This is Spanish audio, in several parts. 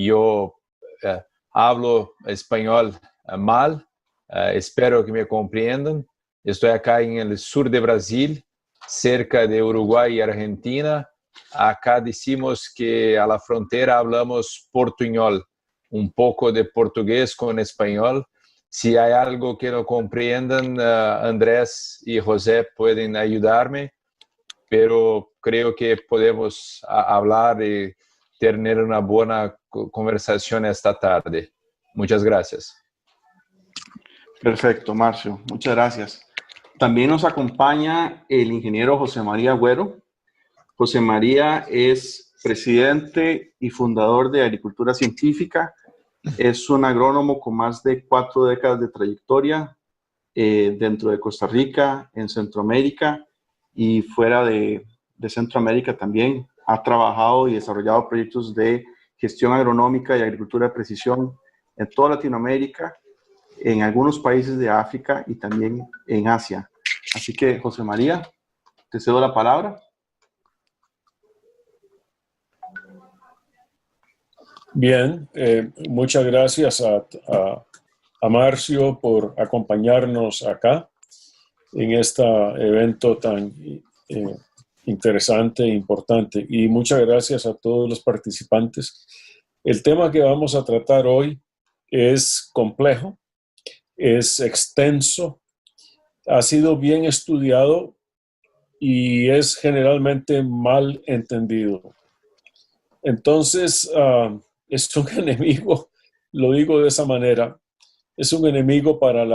Yo hablo español mal, espero que me comprendan. Estoy acá en el sur de Brasil, cerca de Uruguay y Argentina. Acá decimos que a la frontera hablamos portuñol, un poco de portugués con español. Si hay algo que no comprendan, Andrés y José pueden ayudarme, pero creo que podemos hablar y tener una buena conversación esta tarde. Muchas gracias. Perfecto, Marcio. Muchas gracias. También nos acompaña el ingeniero José María Agüero. José María es presidente y fundador de Agricultura Científica. Es un agrónomo con más de 4 décadas de trayectoria dentro de Costa Rica, en Centroamérica y fuera de Centroamérica también. Ha trabajado y desarrollado proyectos de gestión agronómica y agricultura de precisión en toda Latinoamérica, en algunos países de África y también en Asia. Así que, José María, te cedo la palabra. Bien, muchas gracias a Marcio por acompañarnos acá en este evento tan interesante e importante. Y muchas gracias a todos los participantes. El tema que vamos a tratar hoy es complejo, es extenso, ha sido bien estudiado y es generalmente mal entendido. Entonces, es un enemigo, lo digo de esa manera, es un enemigo para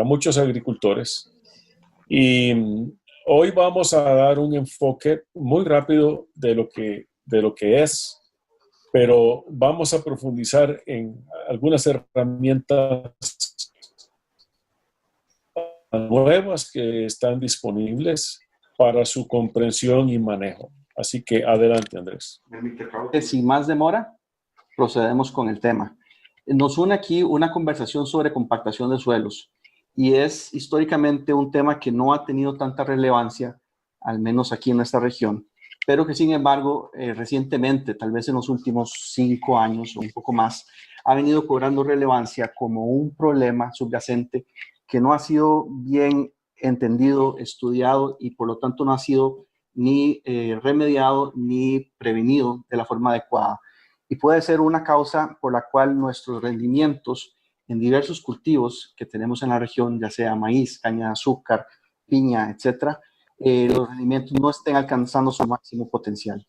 muchos agricultores. Y hoy vamos a dar un enfoque muy rápido de lo que es, pero vamos a profundizar en algunas herramientas nuevas que están disponibles para su comprensión y manejo. Así que adelante, Andrés. Sin más demora, procedemos con el tema. Nos une aquí una conversación sobre compactación de suelos y es históricamente un tema que no ha tenido tanta relevancia, al menos aquí en nuestra región, pero que sin embargo recientemente, tal vez en los últimos 5 años o un poco más, ha venido cobrando relevancia como un problema subyacente que no ha sido bien entendido, estudiado y por lo tanto no ha sido ni remediado ni prevenido de la forma adecuada. Y puede ser una causa por la cual nuestros rendimientos en diversos cultivos que tenemos en la región, ya sea maíz, caña de azúcar, piña, etcétera, los rendimientos no estén alcanzando su máximo potencial.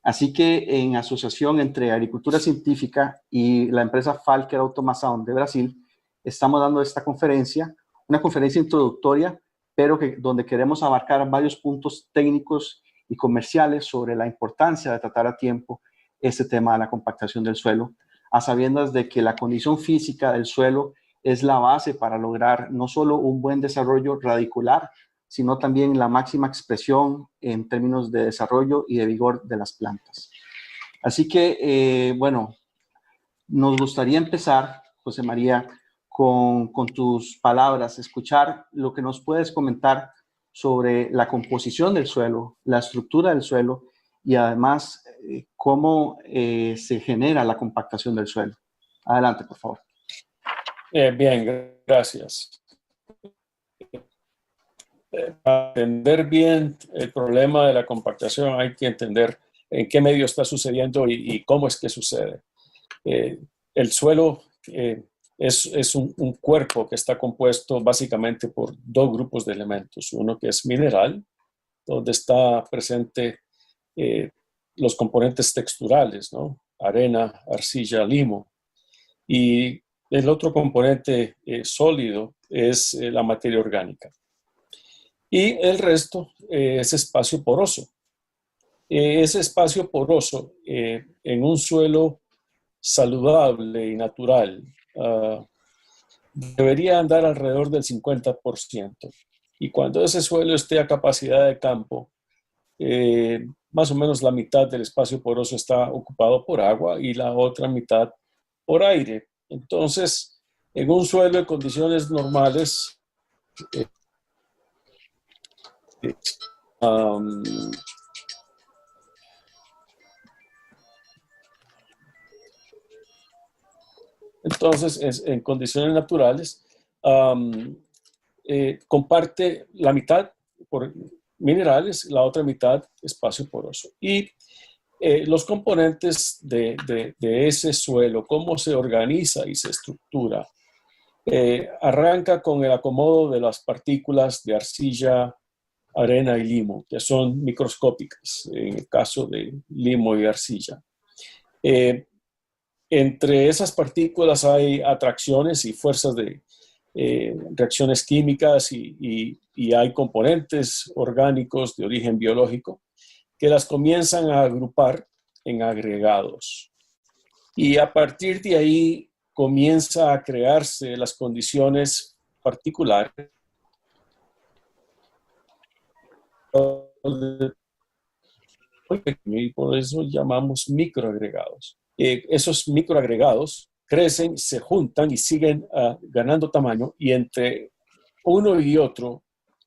Así que en asociación entre Agricultura Científica y la empresa Falker Automação de Brasil, estamos dando esta conferencia, una conferencia introductoria, pero donde queremos abarcar varios puntos técnicos y comerciales sobre la importancia de tratar a tiempo este tema de la compactación del suelo, a sabiendas de que la condición física del suelo es la base para lograr no solo un buen desarrollo radicular, sino también la máxima expresión en términos de desarrollo y de vigor de las plantas. Así que, bueno, nos gustaría empezar, José María, con tus palabras, escuchar lo que nos puedes comentar sobre la composición del suelo, la estructura del suelo y además cómo se genera la compactación del suelo. Adelante, por favor. Bien, gracias. Para entender bien el problema de la compactación hay que entender en qué medio está sucediendo y cómo es que sucede. El suelo es un cuerpo que está compuesto básicamente por 2 grupos de elementos. Uno que es mineral, donde está presente los componentes texturales, ¿no? Arena, arcilla, limo. Y el otro componente sólido es la materia orgánica. Y el resto es espacio poroso. Ese espacio poroso en un suelo saludable y natural debería andar alrededor del 50%. Y cuando ese suelo esté a capacidad de campo, más o menos la mitad del espacio poroso está ocupado por agua y la otra mitad por aire. Entonces, en un suelo en condiciones normales, Entonces, en condiciones naturales, comparte la mitad por minerales, la otra mitad espacio poroso. Y los componentes de ese suelo, cómo se organiza y se estructura, arranca con el acomodo de las partículas de arcilla, arena y limo, que son microscópicas en el caso de limo y arcilla. Entre esas partículas hay atracciones y fuerzas de reacciones químicas y hay componentes orgánicos de origen biológico que las comienzan a agrupar en agregados. Y a partir de ahí comienza a crearse las condiciones particulares y por eso llamamos microagregados. Esos microagregados crecen, se juntan y siguen ganando tamaño, y entre uno y otro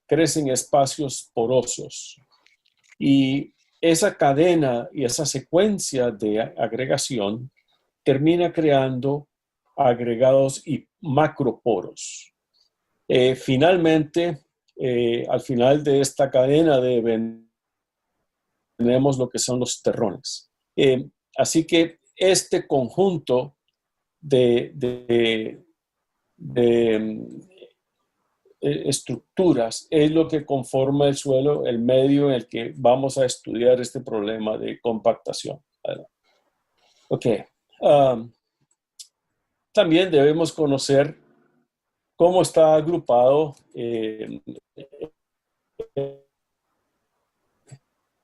crecen espacios porosos. Y esa cadena y esa secuencia de agregación termina creando agregados y macroporos. Finalmente, al final de esta cadena tenemos lo que son los terrones. Así que este conjunto de estructuras es lo que conforma el suelo, el medio en el que vamos a estudiar este problema de compactación. Ok. También debemos conocer cómo está agrupado el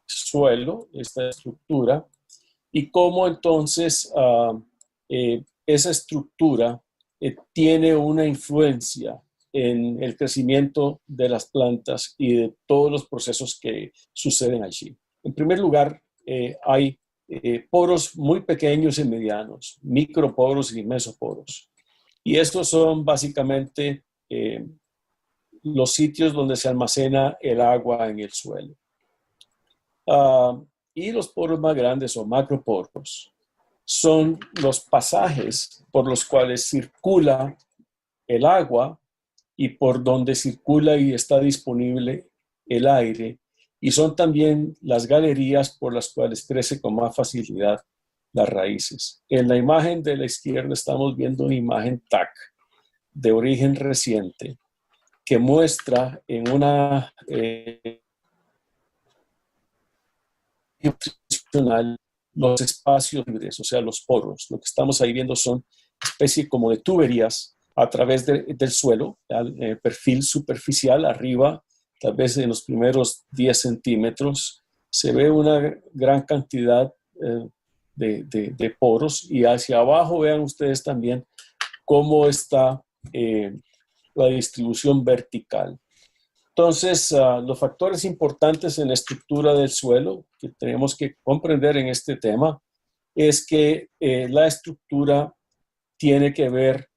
suelo, esta estructura, y cómo entonces esa estructura tiene una influencia en el crecimiento de las plantas y de todos los procesos que suceden allí. En primer lugar, hay poros muy pequeños y medianos, microporos y mesoporos. Y estos son básicamente los sitios donde se almacena el agua en el suelo. Y los poros más grandes o macroporos son los pasajes por los cuales circula el agua y por donde circula y está disponible el aire, y son también las galerías por las cuales crece con más facilidad las raíces. En la imagen de la izquierda estamos viendo una imagen TAC de origen reciente que muestra en una los espacios libres, o sea, los poros. Lo que estamos ahí viendo son especie como de tuberías a través del suelo, al perfil superficial arriba, tal vez en los primeros 10 centímetros, se ve una gran cantidad de poros, y hacia abajo vean ustedes también cómo está la distribución vertical. Entonces, los factores importantes en la estructura del suelo que tenemos que comprender en este tema es que la estructura tiene que ver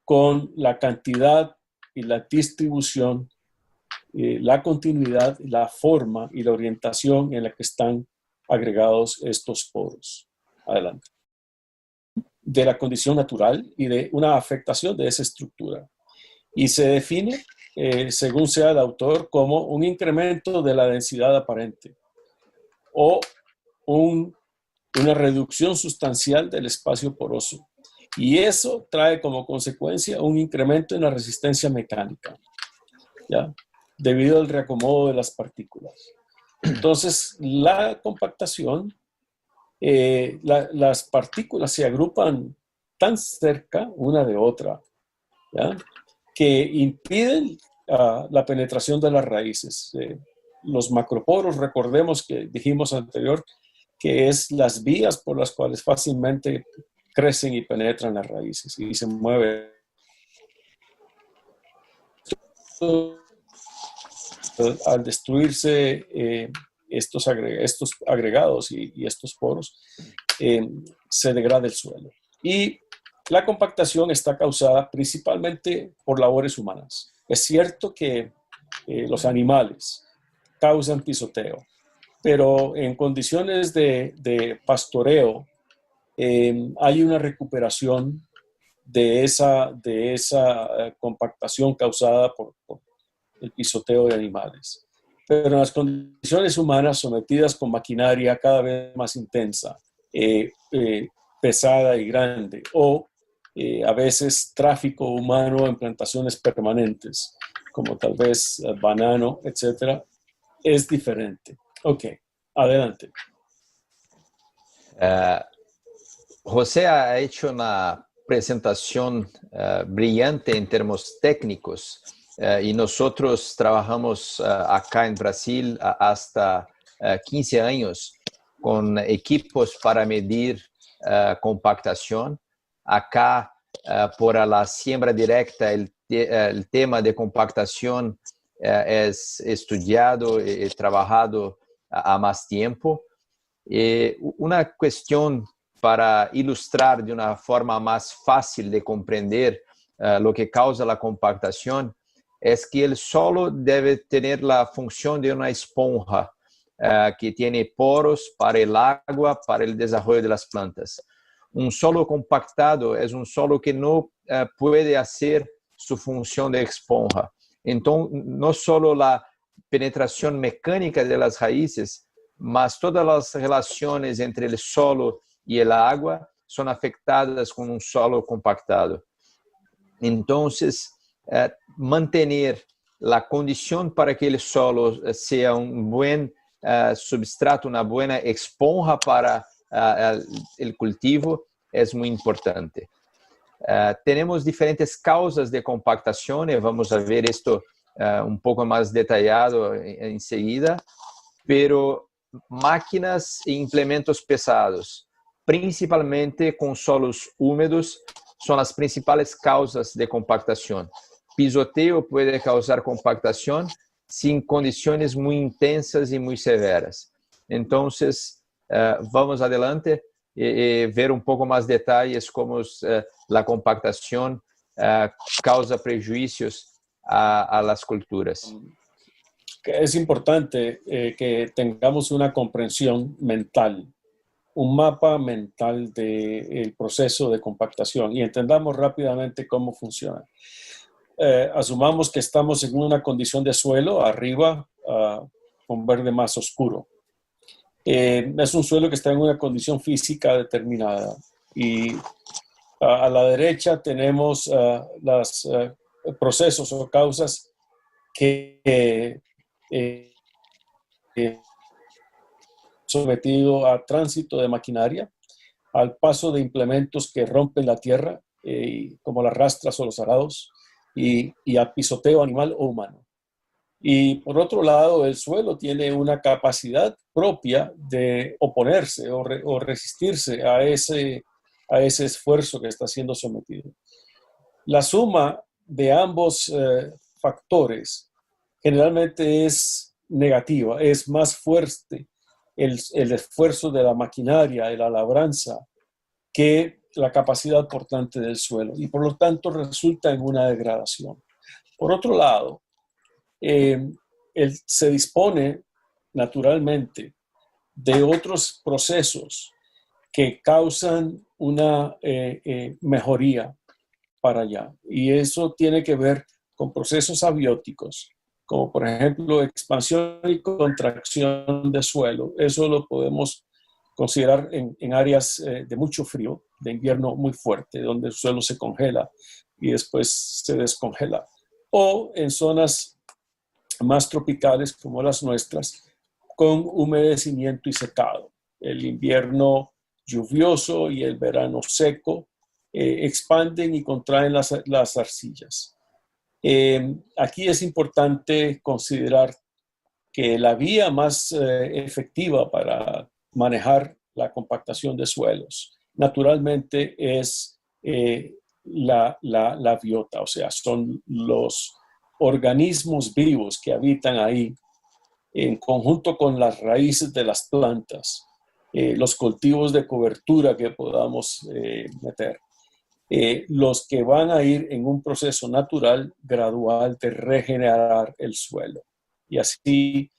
con la cantidad y la distribución, la continuidad, la forma y la orientación en la que están agregados estos poros. Adelante. De la condición natural y de una afectación de esa estructura. Y se define, según sea el autor, como un incremento de la densidad aparente o una reducción sustancial del espacio poroso. Y eso trae como consecuencia un incremento en la resistencia mecánica, ¿ya? Debido al reacomodo de las partículas. Entonces, la compactación, las partículas se agrupan tan cerca una de otra, ¿ya?, que impiden la penetración de las raíces. Los macroporos, recordemos que dijimos anterior, que es las vías por las cuales fácilmente crecen y penetran las raíces y se mueven. Al destruirse estos agregados y estos poros, se degrada el suelo. Y la compactación está causada principalmente por labores humanas. Es cierto que los animales causan pisoteo, pero en condiciones de pastoreo, hay una recuperación de esa compactación causada por el pisoteo de animales. Pero en las condiciones humanas sometidas con maquinaria cada vez más intensa, pesada y grande, o a veces tráfico humano en plantaciones permanentes, como tal vez banano, etcétera, es diferente. Ok, adelante. José ha hecho una presentación brillante en términos técnicos y nosotros trabajamos acá en Brasil hasta 15 años con equipos para medir compactación. Acá, por la siembra directa, el tema de compactación es estudiado y trabajado a más tiempo. Una cuestión para ilustrar de una forma más fácil de comprender lo que causa la compactación es que el suelo debe tener la función de una esponja que tiene poros para el agua, para el desarrollo de las plantas. Un suelo compactado es un suelo que no puede hacer su función de esponja. Entonces, no solo la penetración mecánica de las raíces, mas todas las relaciones entre el suelo y el agua son afectadas con un suelo compactado. Entonces, mantener la condición para que el suelo sea un buen substrato, una buena esponja para el cultivo es muy importante. Tenemos diferentes causas de compactación y vamos a ver esto un poco más detallado enseguida, pero máquinas e implementos pesados, principalmente con solos húmedos, son las principales causas de compactación. Pisoteo puede causar compactación sin condiciones muy intensas y muy severas. Entonces, vamos adelante y ver un poco más detalles cómo la compactación causa prejuicios a las culturas. Es importante que tengamos una comprensión mental, un mapa mental del proceso de compactación y entendamos rápidamente cómo funciona. Asumamos que estamos en una condición de suelo arriba con verde más oscuro. Es un suelo que está en una condición física determinada y a la derecha tenemos los procesos o causas que sometido a tránsito de maquinaria, al paso de implementos que rompen la tierra, como las rastras o los arados, y al pisoteo animal o humano. Y por otro lado, el suelo tiene una capacidad propia de oponerse o resistirse a ese esfuerzo que está siendo sometido. La suma de ambos factores generalmente es negativa, es más fuerte el esfuerzo de la maquinaria, de la labranza, que la capacidad portante del suelo y por lo tanto resulta en una degradación. Por otro lado, se dispone naturalmente de otros procesos que causan una mejoría para allá. Y eso tiene que ver con procesos abióticos, como por ejemplo expansión y contracción de suelo. Eso lo podemos considerar en áreas de mucho frío, de invierno muy fuerte, donde el suelo se congela y después se descongela. O en zonas más tropicales como las nuestras, con humedecimiento y secado. El invierno lluvioso y el verano seco expanden y contraen las arcillas. Aquí es importante considerar que la vía más efectiva para manejar la compactación de suelos naturalmente es la biota, o sea, son los organismos vivos que habitan ahí en conjunto con las raíces de las plantas, los cultivos de cobertura que podamos meter. Los que van a ir en un proceso natural, gradual, de regenerar el suelo. Y así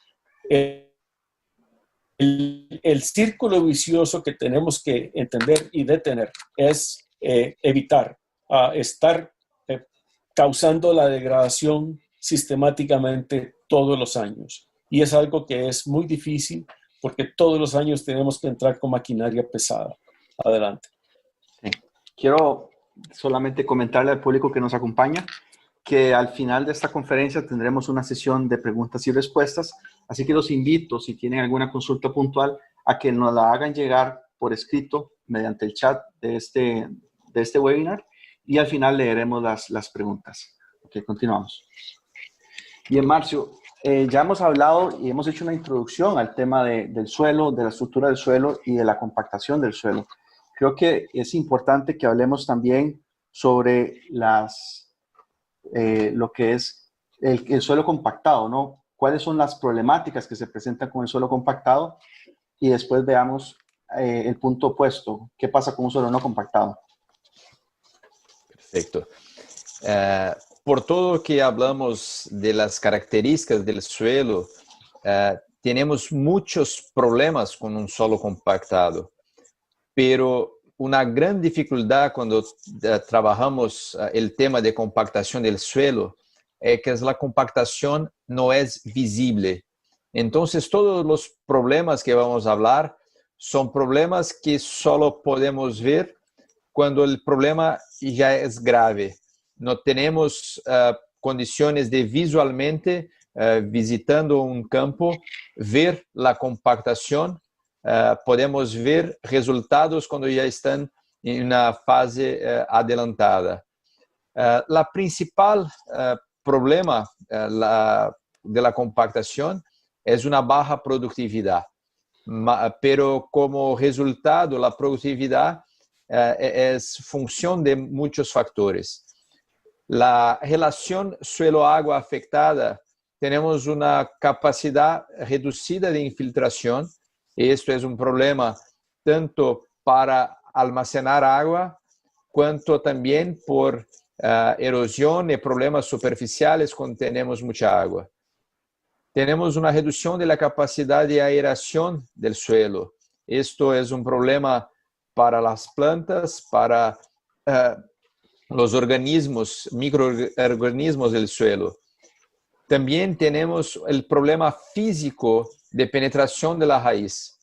el círculo vicioso que tenemos que entender y detener es evitar estar causando la degradación sistemáticamente todos los años. Y es algo que es muy difícil porque todos los años tenemos que entrar con maquinaria pesada. Adelante. Sí. Quiero solamente comentarle al público que nos acompaña que al final de esta conferencia tendremos una sesión de preguntas y respuestas, así que los invito, si tienen alguna consulta puntual, a que nos la hagan llegar por escrito mediante el chat de este webinar y al final leeremos las preguntas. Ok, continuamos. Bien, Marcio, ya hemos hablado y hemos hecho una introducción al tema del suelo, de la estructura del suelo y de la compactación del suelo. Creo que es importante que hablemos también sobre lo que es el suelo compactado, ¿no? ¿Cuáles son las problemáticas que se presentan con el suelo compactado? Y después veamos el punto opuesto. ¿Qué pasa con un suelo no compactado? Perfecto. Por todo lo que hablamos de las características del suelo, tenemos muchos problemas con un suelo compactado, pero una gran dificultad cuando trabajamos el tema de compactación del suelo es que la compactación no es visible. Entonces, todos los problemas que vamos a hablar son problemas que solo podemos ver cuando el problema ya es grave. No tenemos condiciones de visualmente, visitando un campo, ver la compactación. Podemos ver resultados cuando ya están en una fase adelantada. La principal problema de la compactación es una baja productividad, pero como resultado la productividad es función de muchos factores. La relación suelo-agua afectada, tenemos una capacidad reducida de infiltración. Esto es un problema tanto para almacenar agua, cuanto también por erosión y problemas superficiales cuando tenemos mucha agua. Tenemos una reducción de la capacidad de aeración del suelo. Esto es un problema para las plantas, para los organismos, microorganismos del suelo. También tenemos el problema físico de penetración de la raíz.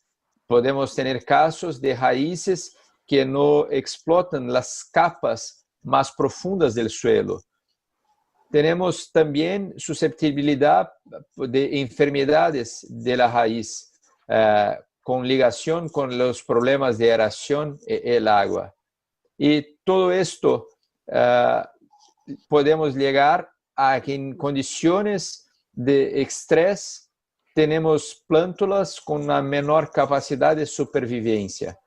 Podemos tener casos de raíces que no explotan las capas más profundas del suelo. Tenemos también susceptibilidad de enfermedades de la raíz, con ligación con los problemas de aeración y el agua. Y todo esto podemos llegar a que en condiciones de estrés tenemos plántulas con una menor capacidad de supervivencia.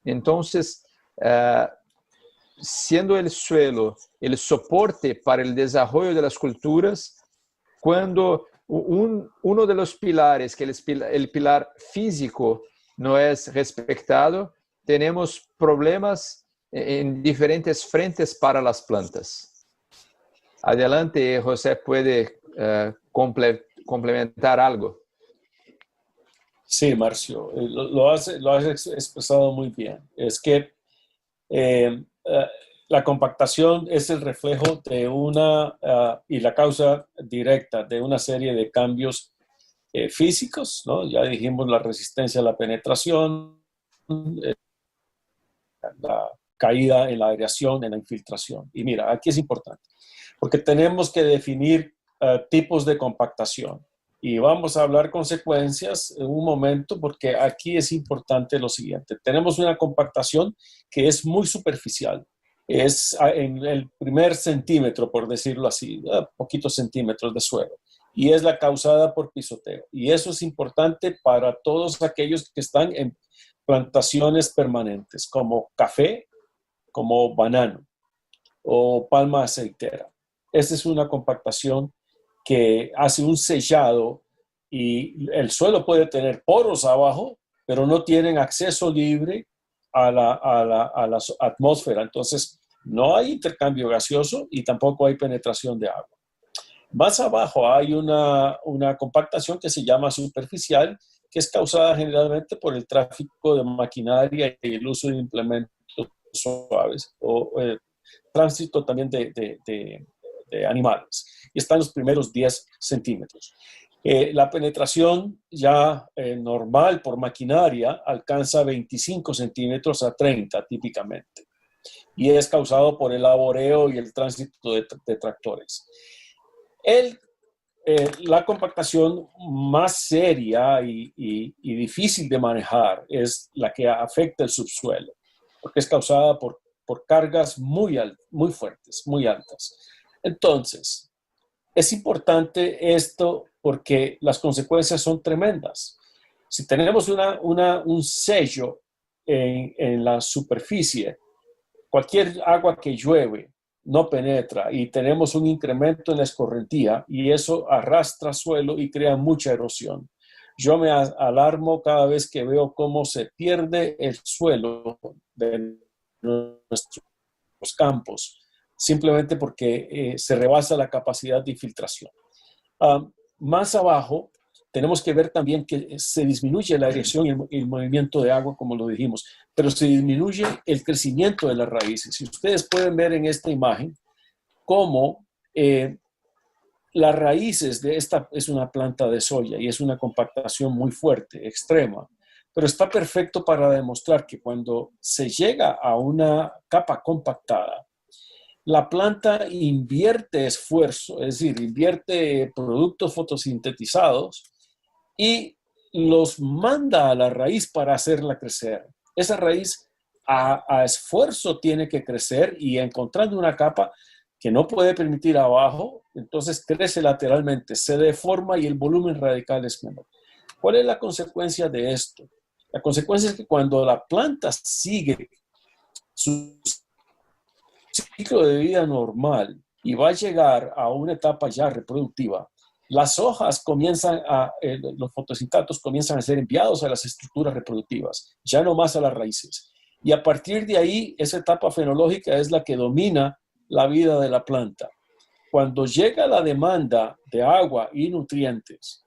Entonces, siendo el suelo el soporte para el desarrollo de las culturas, cuando uno de los pilares, que es el pilar físico, no es respetado, tenemos problemas en diferentes frentes para las plantas. Adelante, José, puede complementar algo. Sí, Marcio, lo has expresado muy bien. Es que la compactación es el reflejo de y la causa directa de una serie de cambios físicos, ¿no? Ya dijimos la resistencia a la penetración, la caída en la aireación, en la infiltración. Y mira, aquí es importante, porque tenemos que definir tipos de compactación. Y vamos a hablar consecuencias en un momento, porque aquí es importante lo siguiente. Tenemos una compactación que es muy superficial. Es en el primer centímetro, por decirlo así, poquitos centímetros de suelo. Y es la causada por pisoteo. Y eso es importante para todos aquellos que están en plantaciones permanentes, como café, como banano o palma aceitera. Esta es una compactación que hace un sellado y el suelo puede tener poros abajo, pero no tienen acceso libre a la atmósfera. Entonces, no hay intercambio gaseoso y tampoco hay penetración de agua. Más abajo hay una compactación que se llama superficial, que es causada generalmente por el tráfico de maquinaria y el uso de implementos suaves o tránsito también de animales. Y está en los primeros 10 centímetros. La penetración ya normal por maquinaria alcanza 25 centímetros a 30 típicamente. Y es causado por el laboreo y el tránsito de tractores. La compactación más seria y difícil de manejar es la que afecta el subsuelo, porque es causada por cargas muy fuertes, muy altas. Entonces, es importante esto porque las consecuencias son tremendas. Si tenemos un sello en la superficie, cualquier agua que llueve no penetra y tenemos un incremento en la escorrentía y eso arrastra suelo y crea mucha erosión. Yo me alarmo cada vez que veo cómo se pierde el suelo de nuestros campos, simplemente porque se rebasa la capacidad de infiltración. Más abajo tenemos que ver también que se disminuye la aireación y el movimiento de agua, como lo dijimos, pero se disminuye el crecimiento de las raíces. Si ustedes pueden ver en esta imagen cómo las raíces de esta es una planta de soya y es una compactación muy fuerte, extrema, pero está perfecto para demostrar que cuando se llega a una capa compactada, la planta invierte esfuerzo, es decir, invierte productos fotosintetizados y los manda a la raíz para hacerla crecer. Esa raíz a esfuerzo tiene que crecer y encontrando una capa que no puede permitir abajo, entonces crece lateralmente, se deforma y el volumen radical es menor. ¿Cuál es la consecuencia de esto? La consecuencia es que cuando la planta sigue su ciclo de vida normal y va a llegar a una etapa ya reproductiva, las hojas los fotosintatos comienzan a ser enviados a las estructuras reproductivas, ya no más a las raíces. Y a partir de ahí, esa etapa fenológica es la que domina la vida de la planta. Cuando llega la demanda de agua y nutrientes,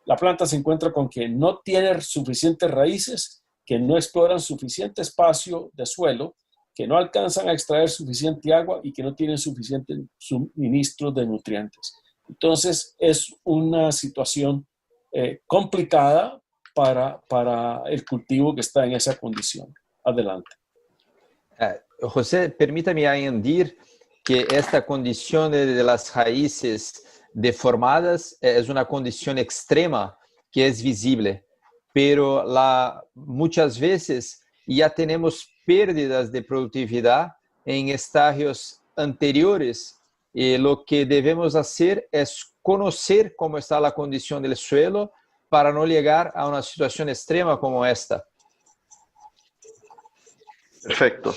la planta se encuentra con que no tiene suficientes raíces, que no exploran suficiente espacio de suelo, que no alcanzan a extraer suficiente agua y que no tienen suficiente suministro de nutrientes. Entonces, es una situación complicada para el cultivo que está en esa condición. Adelante. José, permítame añadir que esta condición de las raíces deformadas es una condición extrema que es visible, pero muchas veces ya tenemos pérdidas de productividad en estadios anteriores y lo que debemos hacer es conocer cómo está la condición del suelo para no llegar a una situación extrema como esta. Perfecto.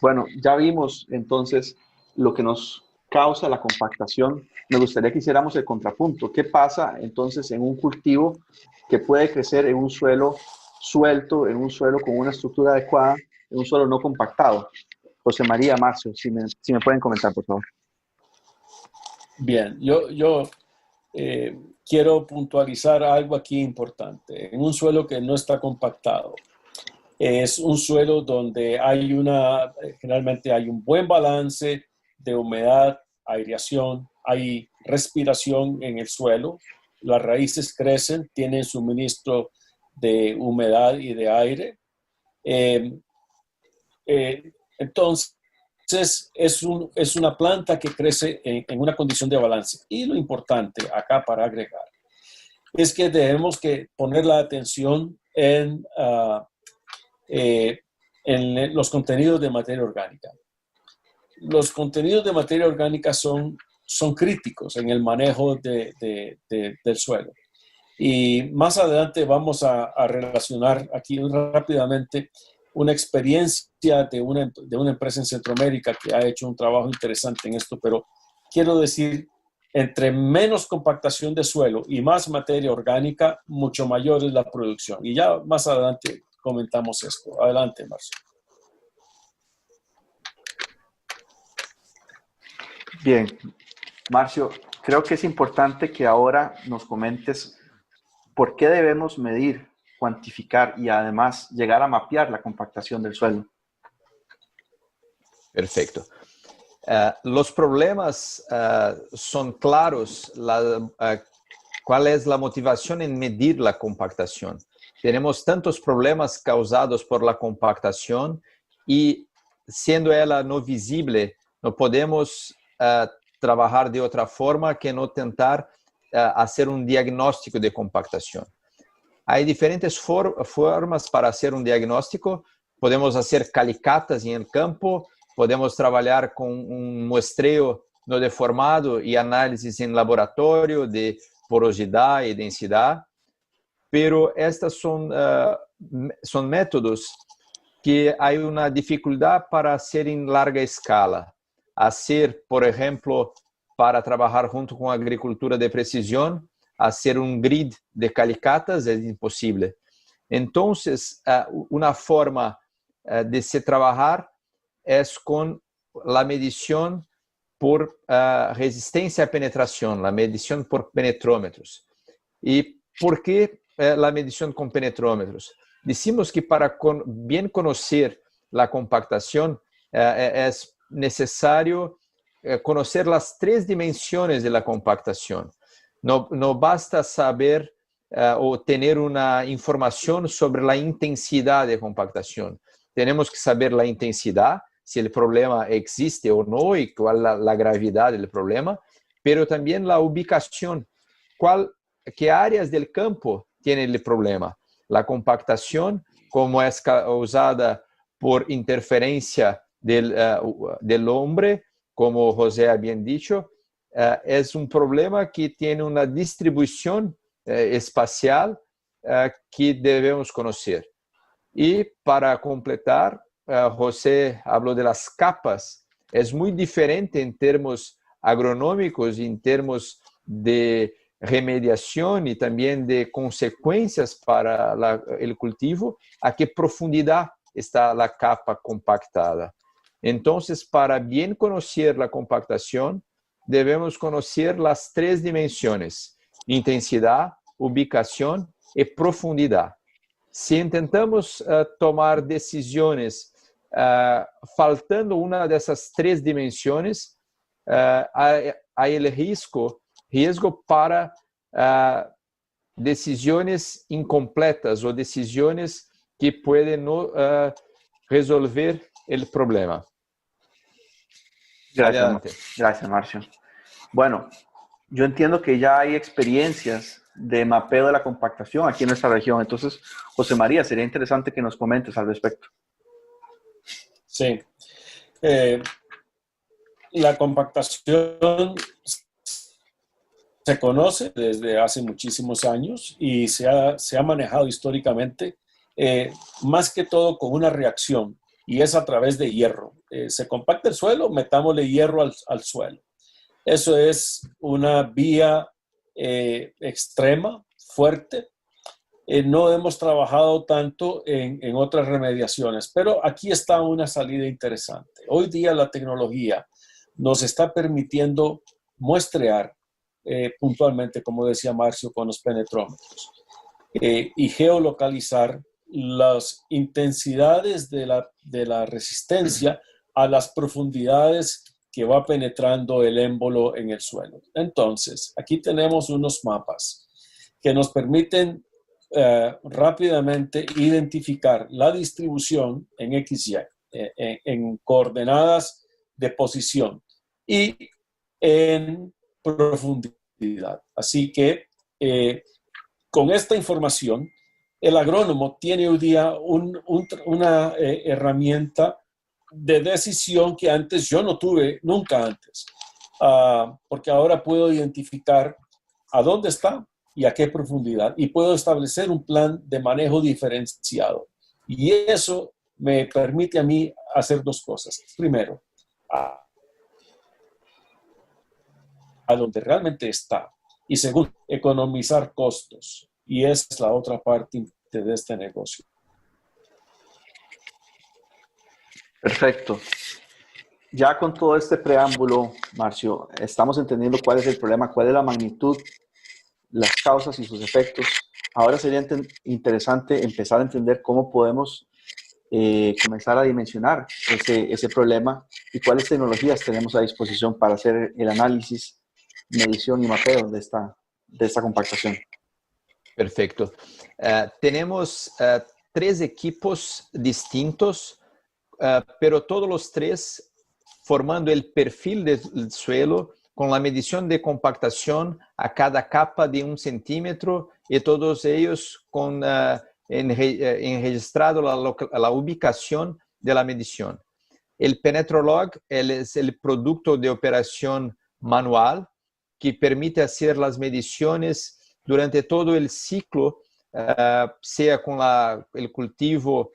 Bueno, ya vimos entonces lo que nos causa la compactación. Me gustaría que hiciéramos el contrapunto. ¿Qué pasa entonces en un cultivo que puede crecer en un suelo suelto, en un suelo con una estructura adecuada, en un suelo no compactado? José María, Marcio, si me pueden comentar, por favor. Bien, yo quiero puntualizar algo aquí importante. En un suelo que no está compactado, es un suelo donde generalmente hay un buen balance de humedad, aireación, hay respiración en el suelo, las raíces crecen, tienen suministro de humedad y de aire. Entonces, es una planta que crece en una condición de balance. Y lo importante acá para agregar es que tenemos que poner la atención en los contenidos de materia orgánica. Los contenidos de materia orgánica son críticos en el manejo del suelo. Y más adelante vamos a relacionar aquí rápidamente una experiencia de una empresa en Centroamérica que ha hecho un trabajo interesante en esto, pero quiero decir, entre menos compactación de suelo y más materia orgánica, mucho mayor es la producción. Y ya más adelante comentamos esto. Adelante, Marcio. Bien, Marcio, creo que es importante que ahora nos comentes ¿por qué debemos medir, cuantificar y además llegar a mapear la compactación del suelo? Perfecto. Los problemas son claros. ¿Cuál es la motivación en medir la compactación? Tenemos tantos problemas causados por la compactación y siendo ella no visible, no podemos trabajar de otra forma que no tentar hacer un diagnóstico de compactación. Hay diferentes formas para hacer un diagnóstico. Podemos hacer calicatas en el campo, podemos trabalhar com um muestreo no deformado e análises em laboratório de porosidade e densidade, pero estas são métodos que há uma dificuldade para ser em larga escala. A ser, por exemplo, para trabalhar junto com a agricultura de precisão, hacer um grid de calicatas é impossível. Então, uma forma de se trabalhar é com a medição por resistência à penetração, a medição por penetrômetros. E por que a medição com penetrômetros? Dizemos que para bem conhecer a compactação é necessário conhecer as três dimensões da compactação. Não basta saber ou ter uma informação sobre a intensidade de compactação. Temos que saber a intensidade, se o problema existe ou não e qual a gravidade do problema, pero também a ubicação, que áreas do campo tem o problema. A compactação, como é causada por interferência do homem, como José havia dito, é um problema que tem uma distribuição espacial que devemos conhecer. E para completar, José falou das capas, é muito diferente em termos agronômicos, em termos de remediação e também de consequências para o cultivo, a que profundidade está a capa compactada. Então, para bem conhecer a compactação, devemos conhecer as três dimensões: intensidade, ubicação e profundidade. Se tentamos tomar decisões faltando uma dessas três dimensões, há o risco para decisões incompletas ou decisões que podem não resolver o problema. Gracias, Marcio. Bueno, yo entiendo que ya hay experiencias de mapeo de la compactación aquí en nuestra región. Entonces, José María, sería interesante que nos comentes al respecto. Sí. La compactación se conoce desde hace muchísimos años y se ha manejado históricamente más que todo con una reacción, y es a través de hierro. Se compacta el suelo, metámosle hierro al suelo. Eso es una vía extrema, fuerte. No hemos trabajado tanto en otras remediaciones, pero aquí está una salida interesante. Hoy día la tecnología nos está permitiendo muestrear puntualmente, como decía Marcio, con los penetrómetros y geolocalizar las intensidades de la resistencia a las profundidades que va penetrando el émbolo en el suelo. Entonces, aquí tenemos unos mapas que nos permiten rápidamente identificar la distribución en XY, en coordenadas de posición y en profundidad. Así que con esta información, el agrónomo tiene hoy día una herramienta de decisión que antes yo no tuve nunca antes, porque ahora puedo identificar a dónde está y a qué profundidad, y puedo establecer un plan de manejo diferenciado. Y eso me permite a mí hacer dos cosas. Primero, a donde realmente está. Y segundo, economizar costos. Y esa es la otra parte de este negocio. Perfecto. Ya con todo este preámbulo, Marcio, estamos entendiendo cuál es el problema, cuál es la magnitud, las causas y sus efectos. ahora sería interesante empezar a entender cómo podemos comenzar a dimensionar ese problema y cuáles tecnologías tenemos a disposición para hacer el análisis, medición y mapeo de esta compactación. Perfecto. Tenemos 3 equipos distintos, pero todos los 3 formando el perfil del suelo con la medición de compactación a cada capa de 1 centímetro y todos ellos con registrado la ubicación de la medición. El Penetrolog es el producto de operación manual que permite hacer las mediciones durante todo el ciclo, sea con el cultivo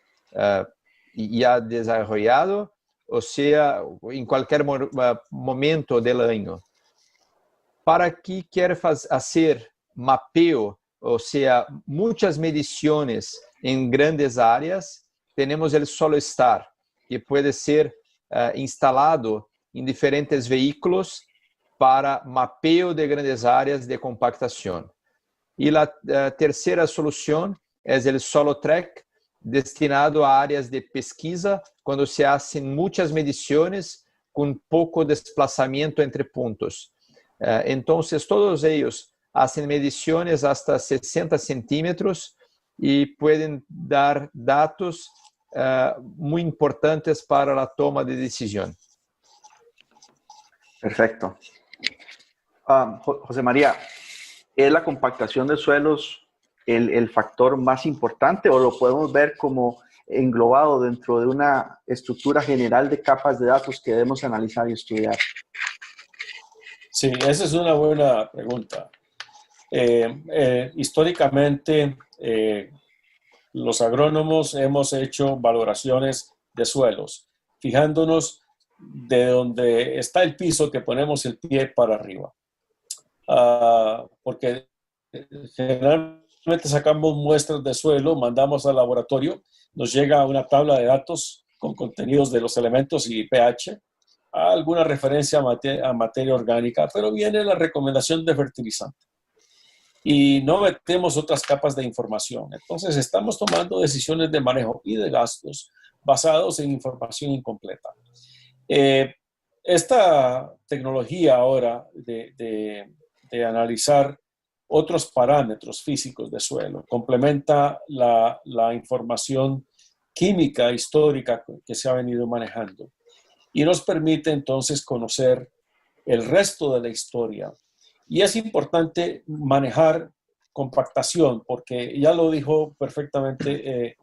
ya desarrollado, o sea, en cualquier momento del año. Para quien quiere hacer mapeo, o sea, muchas mediciones en grandes áreas, tenemos el SoloStar, que puede ser instalado en diferentes vehículos para mapeo de grandes áreas de compactación. Y la tercera solución es el SoloTrack, destinado a áreas de pesquisa, cuando se hacen muchas mediciones con poco desplazamiento entre puntos. Entonces, todos ellos hacen mediciones hasta 60 centímetros y pueden dar datos muy importantes para la toma de decisión. Perfecto. José María, ¿es la compactación de suelos el factor más importante o lo podemos ver como englobado dentro de una estructura general de capas de datos que debemos analizar y estudiar? Sí, esa es una buena pregunta. Históricamente, los agrónomos hemos hecho valoraciones de suelos, fijándonos de donde está el piso que ponemos el pie para arriba. Porque generalmente sacamos muestras de suelo, mandamos al laboratorio, nos llega una tabla de datos con contenidos de los elementos y pH, alguna referencia a materia orgánica, pero viene la recomendación de fertilizante. Y no metemos otras capas de información. Entonces estamos tomando decisiones de manejo y de gastos basados en información incompleta. Esta tecnología ahora de analizar otros parámetros físicos de suelo complementa la información química histórica que se ha venido manejando y nos permite entonces conocer el resto de la historia. Y es importante manejar compactación, porque ya lo dijo perfectamente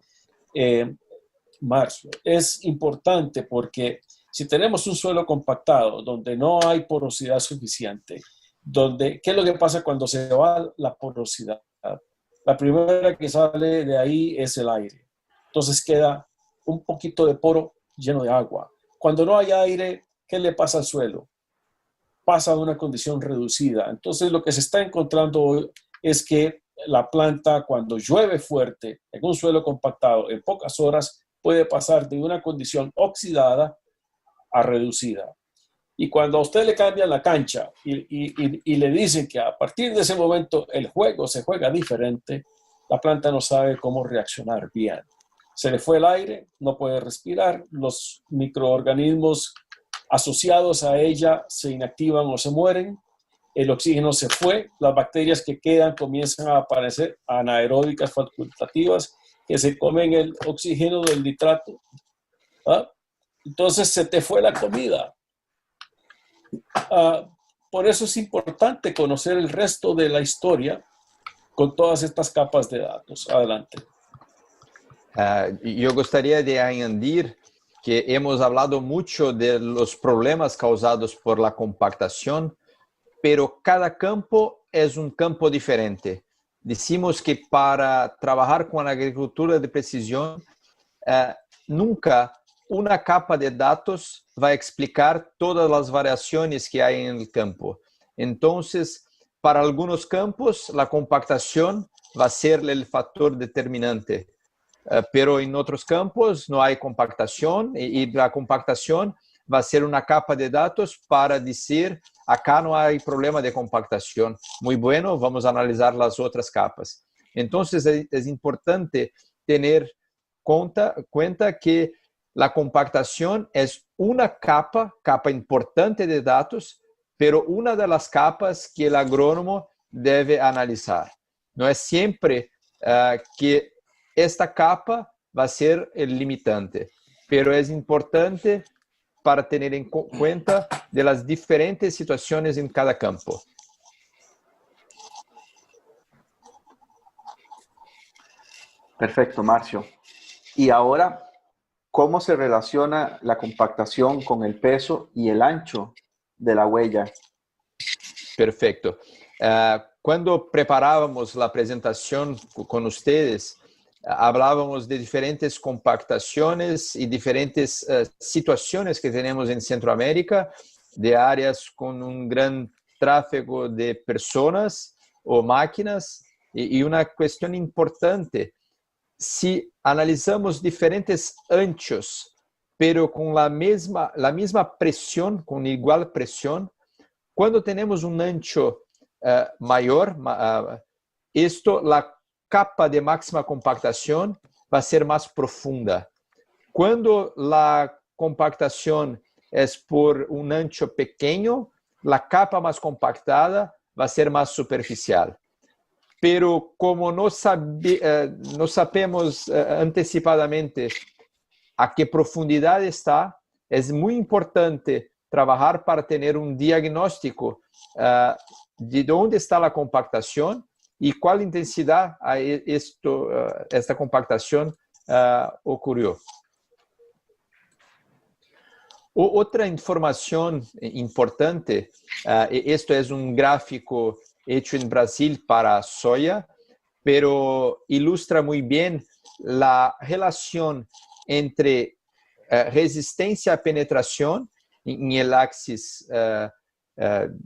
Marcio. Es importante porque si tenemos un suelo compactado donde no hay porosidad suficiente, ¿qué es lo que pasa cuando se va la porosidad? La primera que sale de ahí es el aire. Entonces queda un poquito de poro lleno de agua. Cuando no hay aire, ¿qué le pasa al suelo? Pasa a una condición reducida. Entonces lo que se está encontrando hoy es que la planta, cuando llueve fuerte en un suelo compactado, en pocas horas puede pasar de una condición oxidada a reducida. Y cuando a usted le cambian la cancha y le dicen que a partir de ese momento el juego se juega diferente, la planta no sabe cómo reaccionar bien. Se le fue el aire, no puede respirar, los microorganismos asociados a ella se inactivan o se mueren, el oxígeno se fue, las bacterias que quedan comienzan a aparecer anaeróbicas facultativas que se comen el oxígeno del nitrato. Entonces se te fue la comida. Por eso es importante conocer el resto de la historia con todas estas capas de datos. Adelante. Yo gustaría de añadir que hemos hablado mucho de los problemas causados por la compactación, pero cada campo es un campo diferente. Decimos que para trabajar con la agricultura de precisión, nunca una capa de datos va a explicar todas las variaciones que hay en el campo. Entonces, para algunos campos, la compactación va a ser el factor determinante. Pero en otros campos no hay compactación y la compactación va a ser una capa de datos para decir, acá no hay problema de compactación. Muy bueno, vamos a analizar las otras capas. Entonces es importante tener cuenta que la compactación es una capa importante de datos, pero una de las capas que el agrónomo debe analizar. No es siempre que esta capa va a ser el limitante, pero es importante para tener en cuenta de las diferentes situaciones en cada campo. Perfecto, Marcio. Y ahora, ¿cómo se relaciona la compactación con el peso y el ancho de la huella? Perfecto. Cuando preparábamos la presentación con ustedes, hablábamos de diferentes compactaciones y diferentes situaciones que tenemos en Centroamérica, de áreas con un gran tráfico de personas o máquinas. Y una cuestión importante, si analizamos diferentes anchos, pero con la misma presión, con igual presión, cuando tenemos un ancho mayor, la capa de máxima compactación va a ser más profunda. Cuando la compactación es por un ancho pequeño, la capa más compactada va a ser más superficial. Pero como no sabemos antecipadamente a qué profundidad está, es muy importante trabajar para tener un diagnóstico de dónde está la compactación y cuál intensidad esta compactación ocurrió. Otra información importante, esto es un gráfico hecho en Brasil para soya, pero ilustra muy bien la relación entre resistencia a penetración en el axis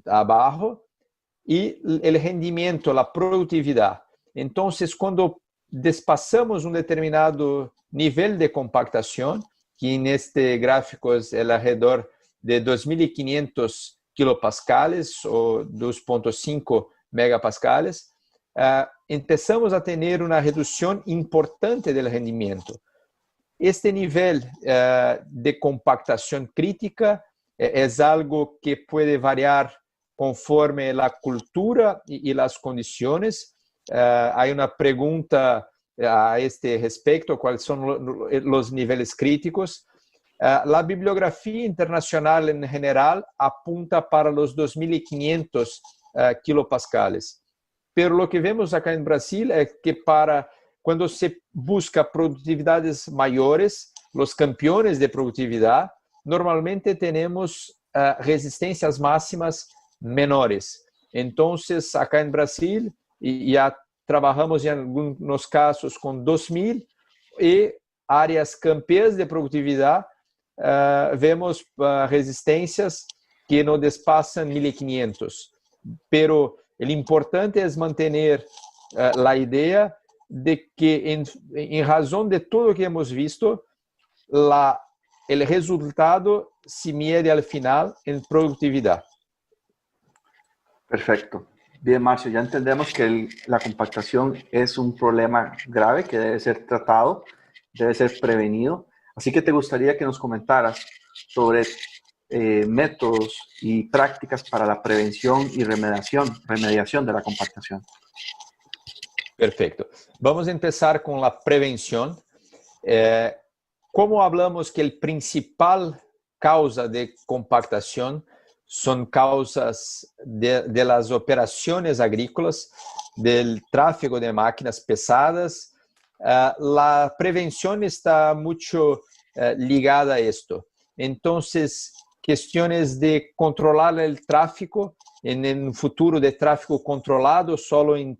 abajo y el rendimiento, la productividad. Entonces, cuando despasamos un determinado nivel de compactación, que en este gráfico es alrededor de 2.500 kilopascales o 2.5 megapascales, empezamos a tener una reducción importante del rendimiento. Este nivel de compactación crítica es algo que puede variar conforme la cultura y las condiciones. Hay una pregunta a este respecto, ¿cuáles son los niveles críticos? La bibliografía internacional en general apunta para los 2.500 kilopascales. Pero lo que vemos acá en Brasil es que cuando se busca productividades mayores, los campeones de productividad, normalmente tenemos resistencias máximas menores. Entonces, acá en Brasil, ya trabajamos en algunos casos con 2.000 y áreas campeãs de productividad, vemos resistencias que no despasan 1.500. Pero lo importante es mantener la idea de que en razón de todo lo que hemos visto, el resultado se mide al final en productividad. Perfecto. Bien, Marcio, ya entendemos que la compactación es un problema grave que debe ser tratado, debe ser prevenido. Así que te gustaría que nos comentaras sobre métodos y prácticas para la prevención y remediación de la compactación. Perfecto. Vamos a empezar con la prevención. Como hablamos que el principal causa de compactación son causas de las operaciones agrícolas, del tráfico de máquinas pesadas, la prevención está mucho ligada a esto. Entonces, cuestiones de controlar el tráfico en un futuro de tráfico controlado solo en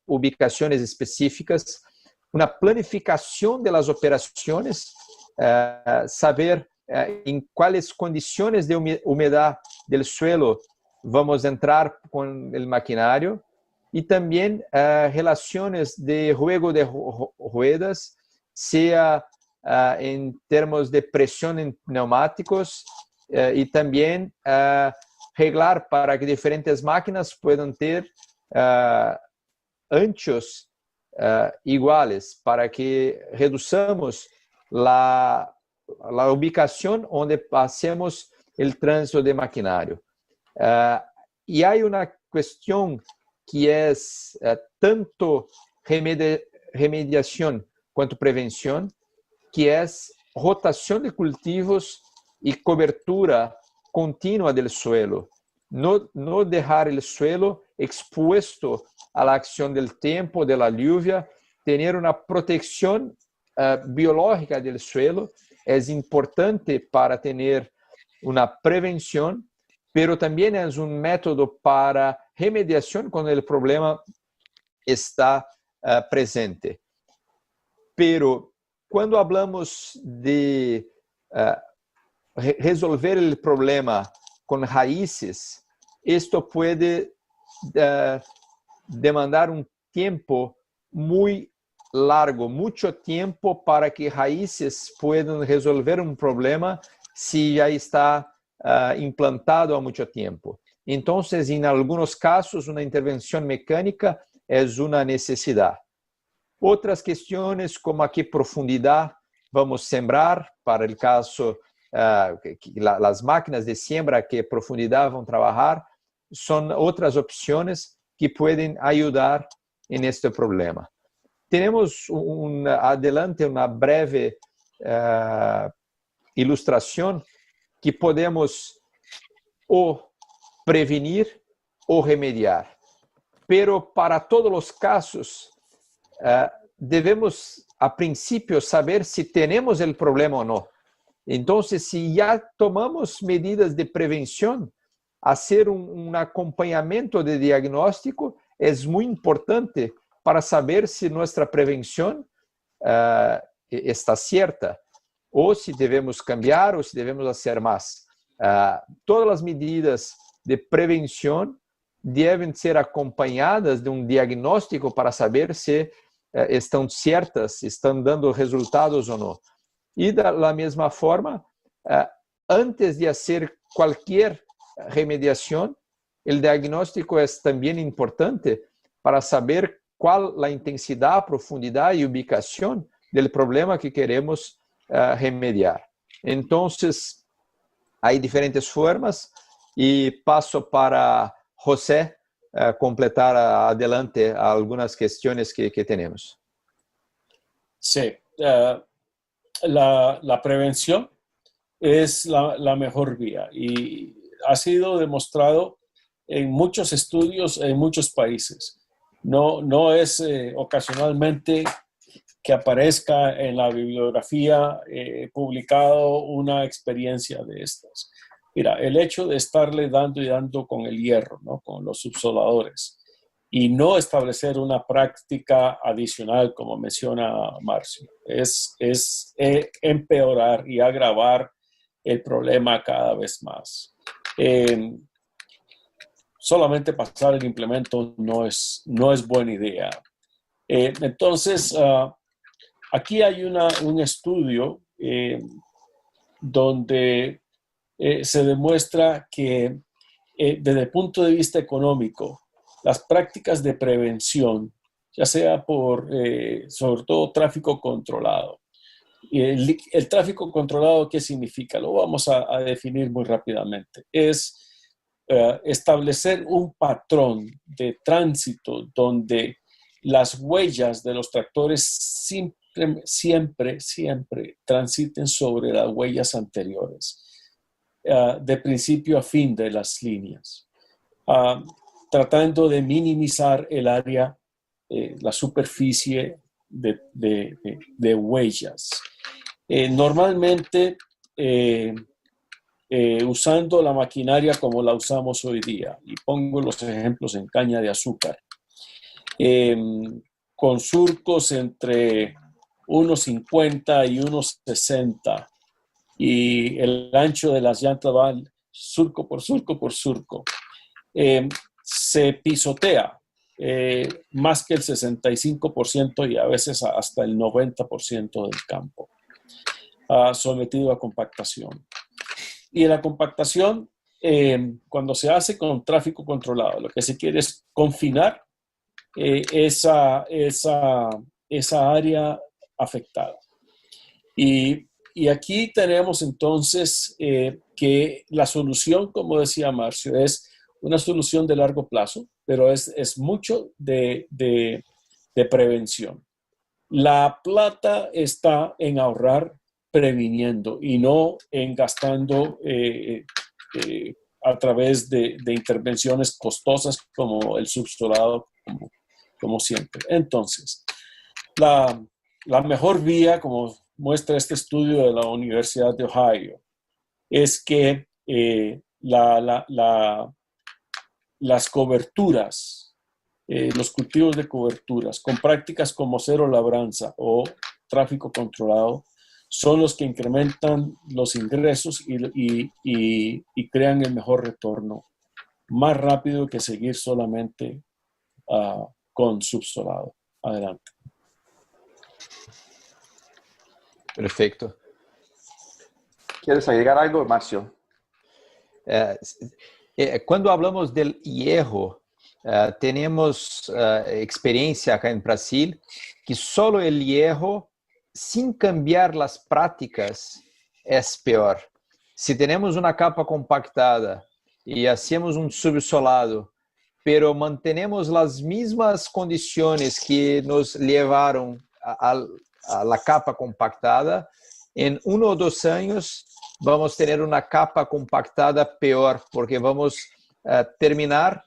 ubicaciones específicas, una planificación de las operaciones, saber en cuáles condiciones de humedad del suelo vamos a entrar con el maquinario y también relaciones de juego de ruedas, sea en términos de presión en neumáticos y también reglar para que diferentes máquinas puedan ter anchos iguales para que reduzamos la ubicación donde hacemos el tránsito de maquinario. Y hay una cuestión que es tanto remediación quanto prevención, que es rotación de cultivos y cobertura continua del suelo. No dejar el suelo expuesto a la acción del tiempo, de la lluvia, tener una protección biológica del suelo es importante para tener una prevención, pero también es un método para remediación cuando el problema está presente. Pero cuando hablamos de resolver el problema con raíces, esto puede demandar un tiempo muy largo, mucho tiempo para que raíces puedan resolver un problema si ya está implantado há muito tempo. Então, em alguns casos, uma intervenção mecânica é uma necessidade. Outras questões, como a que profundidade vamos sembrar, para o caso, as máquinas de siembra, a que profundidade vão trabalhar, são outras opções que podem ajudar neste problema. Temos adelante uma breve ilustração que podemos ou prevenir ou remediar. Pero para todos os casos, devemos, a princípio, saber se temos o problema ou não. Então, se já tomamos medidas de prevenção, fazer acompanhamento de diagnóstico é muito importante para saber se nossa prevenção está certa, ou se devemos cambiar, ou se devemos fazer mais. Todas as medidas de prevenção devem ser acompanhadas de um diagnóstico para saber se estão certas, estão dando resultados ou não. E da mesma forma, antes de fazer qualquer remediação, o diagnóstico é também importante para saber qual a intensidade, profundidade e ubicação do problema que queremos remediar. Então, há diferentes formas e passo para José completar adelante algumas questões que temos. Sí, la prevención es la mejor vía y ha sido demostrado en muchos estudios en muchos países. No es ocasionalmente que aparezca en la bibliografía publicado una experiencia de estas. Mira, el hecho de estarle dando y dando con el hierro, ¿no? Con los subsoladores, y no establecer una práctica adicional, como menciona Marcio, es empeorar y agravar el problema cada vez más. Solamente pasar el implemento no es buena idea. Entonces, aquí hay un estudio donde se demuestra que desde el punto de vista económico, las prácticas de prevención, ya sea por, sobre todo, tráfico controlado. El tráfico controlado, ¿qué significa? Lo vamos a definir muy rápidamente. Es establecer un patrón de tránsito donde las huellas de los tractores siempre transiten sobre las huellas anteriores, de principio a fin de las líneas, tratando de minimizar el área, la superficie de huellas. Normalmente, usando la maquinaria como la usamos hoy día, y pongo los ejemplos en caña de azúcar, con surcos entre 1,50 y 1,60, y el ancho de las llantas va surco por surco por surco. Se pisotea más que el 65% y a veces hasta el 90% del campo, sometido a compactación. Y en la compactación, cuando se hace con tráfico controlado, lo que se quiere es confinar esa área afectada. Y aquí tenemos entonces que la solución, como decía Marcio, es una solución de largo plazo, pero es mucho de prevención. La plata está en ahorrar previniendo y no en gastando a través de intervenciones costosas como el subsolado, como siempre. Entonces, la mejor vía, como muestra este estudio de la Universidad de Ohio, es que las coberturas, los cultivos de coberturas, con prácticas como cero labranza o tráfico controlado, son los que incrementan los ingresos y crean el mejor retorno, más rápido que seguir solamente con subsolado. Adelante. Perfecto. ¿Quieres agregar algo, Marcio? Cuando hablamos del hierro, tenemos experiencia acá en Brasil que solo el hierro, sin cambiar las prácticas, es peor. Si tenemos una capa compactada y hacemos un subsolado, pero mantenemos las mismas condiciones que nos llevaron a la capa compactada, en 1 o 2 años vamos a tener una capa compactada peor, porque vamos a terminar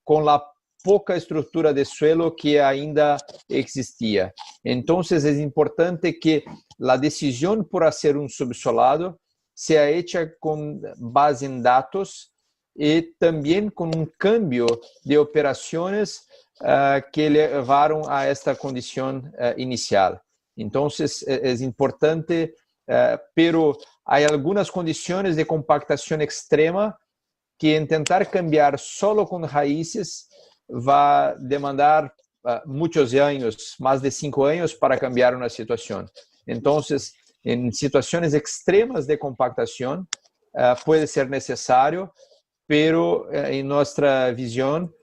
con la poca estructura de suelo que ainda existía. Entonces es importante que la decisión por hacer un subsolado sea hecha con base en datos y también con un cambio de operaciones que llevaron a esta condición inicial. Entonces es importante, pero hay algunas condiciones de compactación extrema que intentar cambiar solo con raíces va a demandar muchos años, más de 5 años para cambiar una situación. Entonces, en situaciones extremas de compactación puede ser necesario, pero en nuestra visión,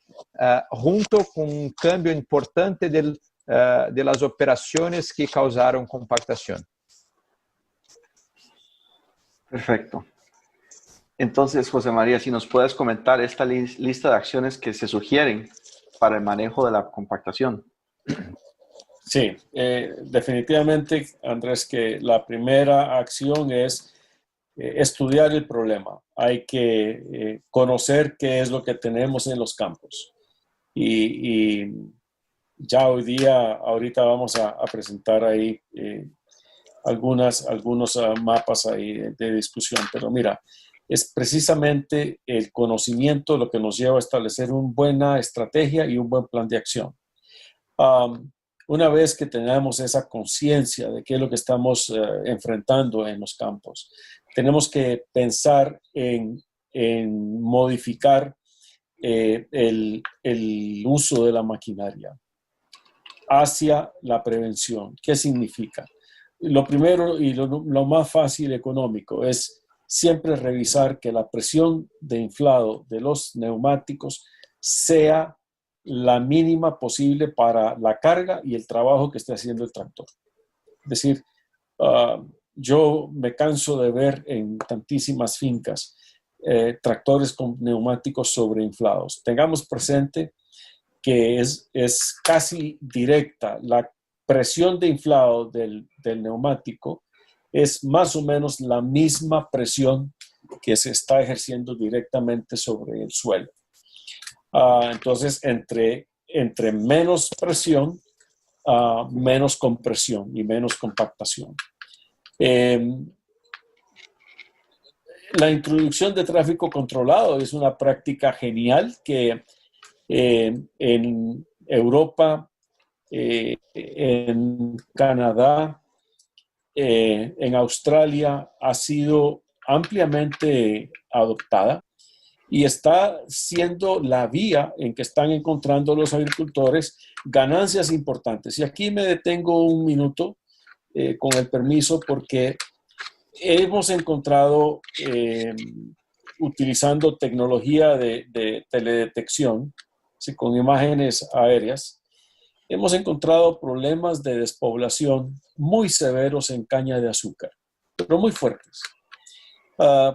junto con un cambio importante de las operaciones que causaron compactación. Perfecto. Entonces, José María, si nos puedes comentar esta lista de acciones que se sugieren para el manejo de la compactación. Sí, definitivamente, Andrés, que la primera acción es estudiar el problema. Hay que conocer qué es lo que tenemos en los campos. Y ya ahorita vamos a presentar ahí algunos mapas ahí de discusión. Pero mira, es precisamente el conocimiento lo que nos lleva a establecer una buena estrategia y un buen plan de acción. Una vez que tengamos esa conciencia de qué es lo que estamos enfrentando en los campos, tenemos que pensar en modificar el uso de la maquinaria hacia la prevención. ¿Qué significa? Lo primero y lo más fácil económico es siempre revisar que la presión de inflado de los neumáticos sea la mínima posible para la carga y el trabajo que esté haciendo el tractor. Es decir, yo me canso de ver en tantísimas fincas tractores con neumáticos sobreinflados. Tengamos presente que es casi directa. La presión de inflado del neumático es más o menos la misma presión que se está ejerciendo directamente sobre el suelo. Entonces, entre menos presión, menos compresión y menos compactación. La introducción de tráfico controlado es una práctica genial que en Europa, en Canadá, en Australia ha sido ampliamente adoptada y está siendo la vía en que están encontrando los agricultores ganancias importantes. Y aquí me detengo un minuto con el permiso, porque hemos encontrado, utilizando tecnología de teledetección, ¿sí?, con imágenes aéreas, hemos encontrado problemas de despoblación muy severos en caña de azúcar, pero muy fuertes.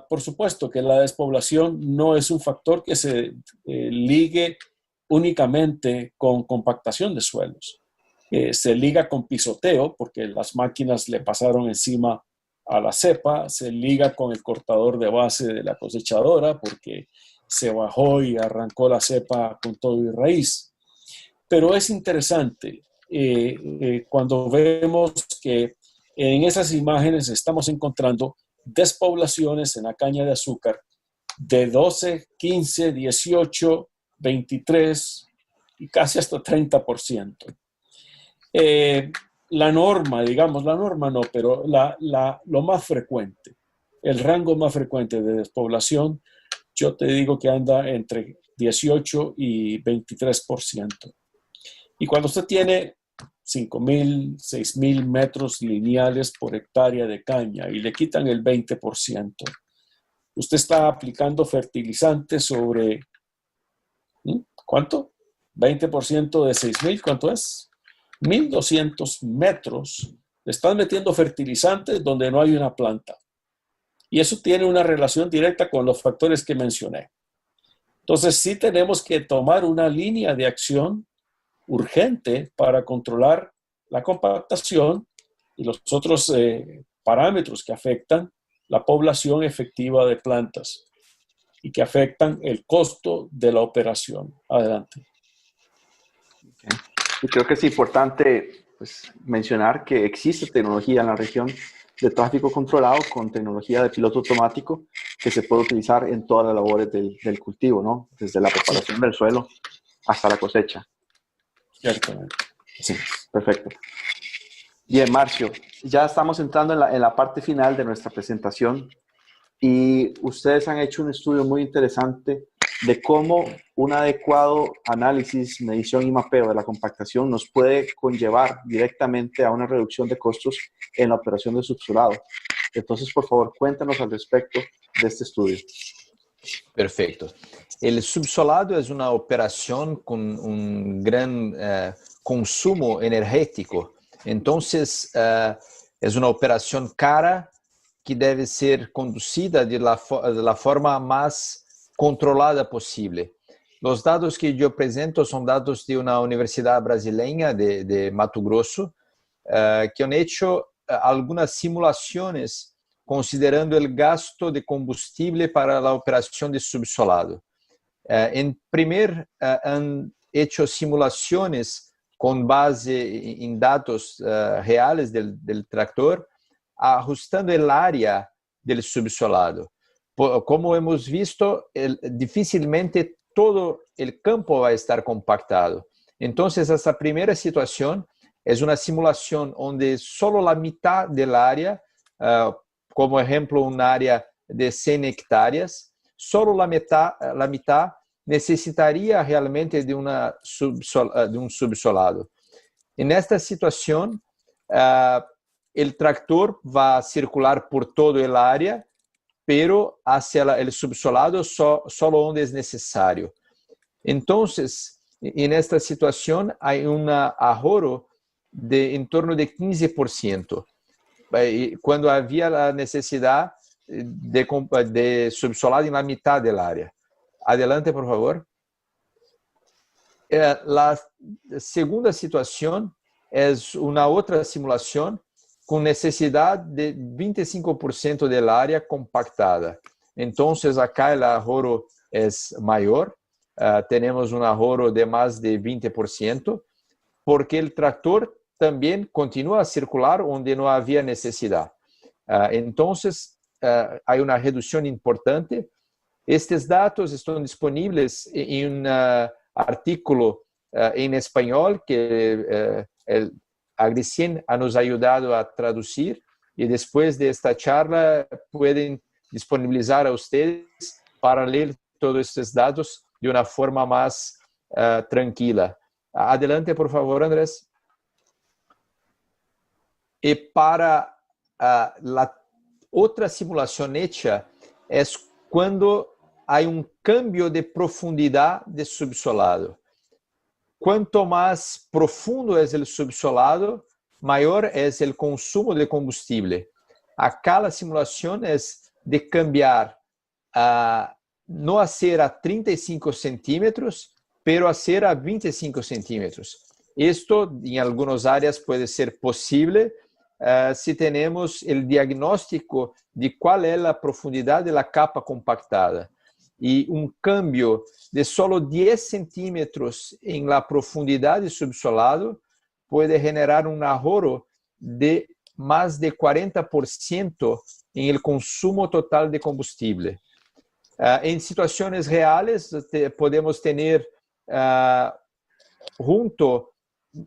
Por supuesto que la despoblación no es un factor que se ligue únicamente con compactación de suelos. Se liga con pisoteo, porque las máquinas le pasaron encima a la cepa, se liga con el cortador de base de la cosechadora, porque se bajó y arrancó la cepa con todo y raíz. Pero es interesante cuando vemos que en esas imágenes estamos encontrando despoblaciones en la caña de azúcar de 12, 15, 18, 23 y casi hasta 30%. La norma, digamos, la norma no, pero lo más frecuente, el rango más frecuente de despoblación, yo te digo que anda entre 18 y 23%. Y cuando usted tiene 5.000, 6.000 metros lineales por hectárea de caña y le quitan el 20%, usted está aplicando fertilizantes sobre, ¿cuánto? 20% de 6.000, ¿cuánto es? 1.200 metros. Le están metiendo fertilizantes donde no hay una planta. Y eso tiene una relación directa con los factores que mencioné. Entonces, sí tenemos que tomar una línea de acción urgente para controlar la compactación y los otros parámetros que afectan la población efectiva de plantas y que afectan el costo de la operación. Adelante. Okay. Y creo que es importante pues, mencionar que existe tecnología en la región de tráfico controlado con tecnología de piloto automático que se puede utilizar en todas las labores del cultivo, ¿no? Desde la preparación del suelo hasta la cosecha. Ciertamente. Sí, perfecto. Bien, Marcio, ya estamos entrando en la parte final de nuestra presentación y ustedes han hecho un estudio muy interesante de cómo un adecuado análisis, medición y mapeo de la compactación nos puede conllevar directamente a una reducción de costos en la operación del subsolado. Entonces, por favor, cuéntanos al respecto de este estudio. Perfecto. El subsolado es una operación con un gran consumo energético. Entonces, es una operación cara que debe ser conducida de la forma más controlada posible. Los datos que yo presento son datos de una universidad brasileña de Mato Grosso, que han hecho algunas simulaciones considerando el gasto de combustible para la operación de subsolado. Han hecho simulaciones con base en datos reales del tractor, ajustando el área del subsolado. Como hemos visto, difícilmente todo el campo va a estar compactado. Entonces, esta primera situación es una simulación donde solo la mitad del área, como ejemplo, un área de 100 hectáreas, solo la mitad necesitaría realmente de un subsolado. En esta situación, el tractor va a circular por todo el área, pero hacia el subsolado solo donde es necesario. Entonces, en esta situación hay un ahorro de en torno de 15%. Cuando había la necesidad de subsolado en la mitad del área. Adelante, por favor. La segunda situación es una otra simulación con necesidad de 25% del área compactada. Entonces, acá el ahorro es mayor. Tenemos un ahorro de más de 20%, porque el tractor también continúa a circular donde no había necesidad. Entonces, hay una reducción importante. Estos datos están disponibles en un artículo en español que Agricien nos ha ayudado a traducir, y después de esta charla pueden disponibilizar a ustedes para leer todos estos datos de una forma más tranquila. Adelante, por favor, Andrés. Y para la otra simulación hecha es cuando hay un cambio de profundidad de subsolado. cuanto más profundo es el subsolado, mayor es el consumo de combustible. Acá la simulación es de cambiar, no hacer a 35 centímetros, pero hacer a 25 centímetros. Esto en algunas áreas puede ser posible si tenemos el diagnóstico de cuál es la profundidad de la capa compactada. Y un cambio de solo 10 centímetros en la profundidad de subsolado puede generar un ahorro de más de 40% en el consumo total de combustible. En situaciones reales podemos tener junto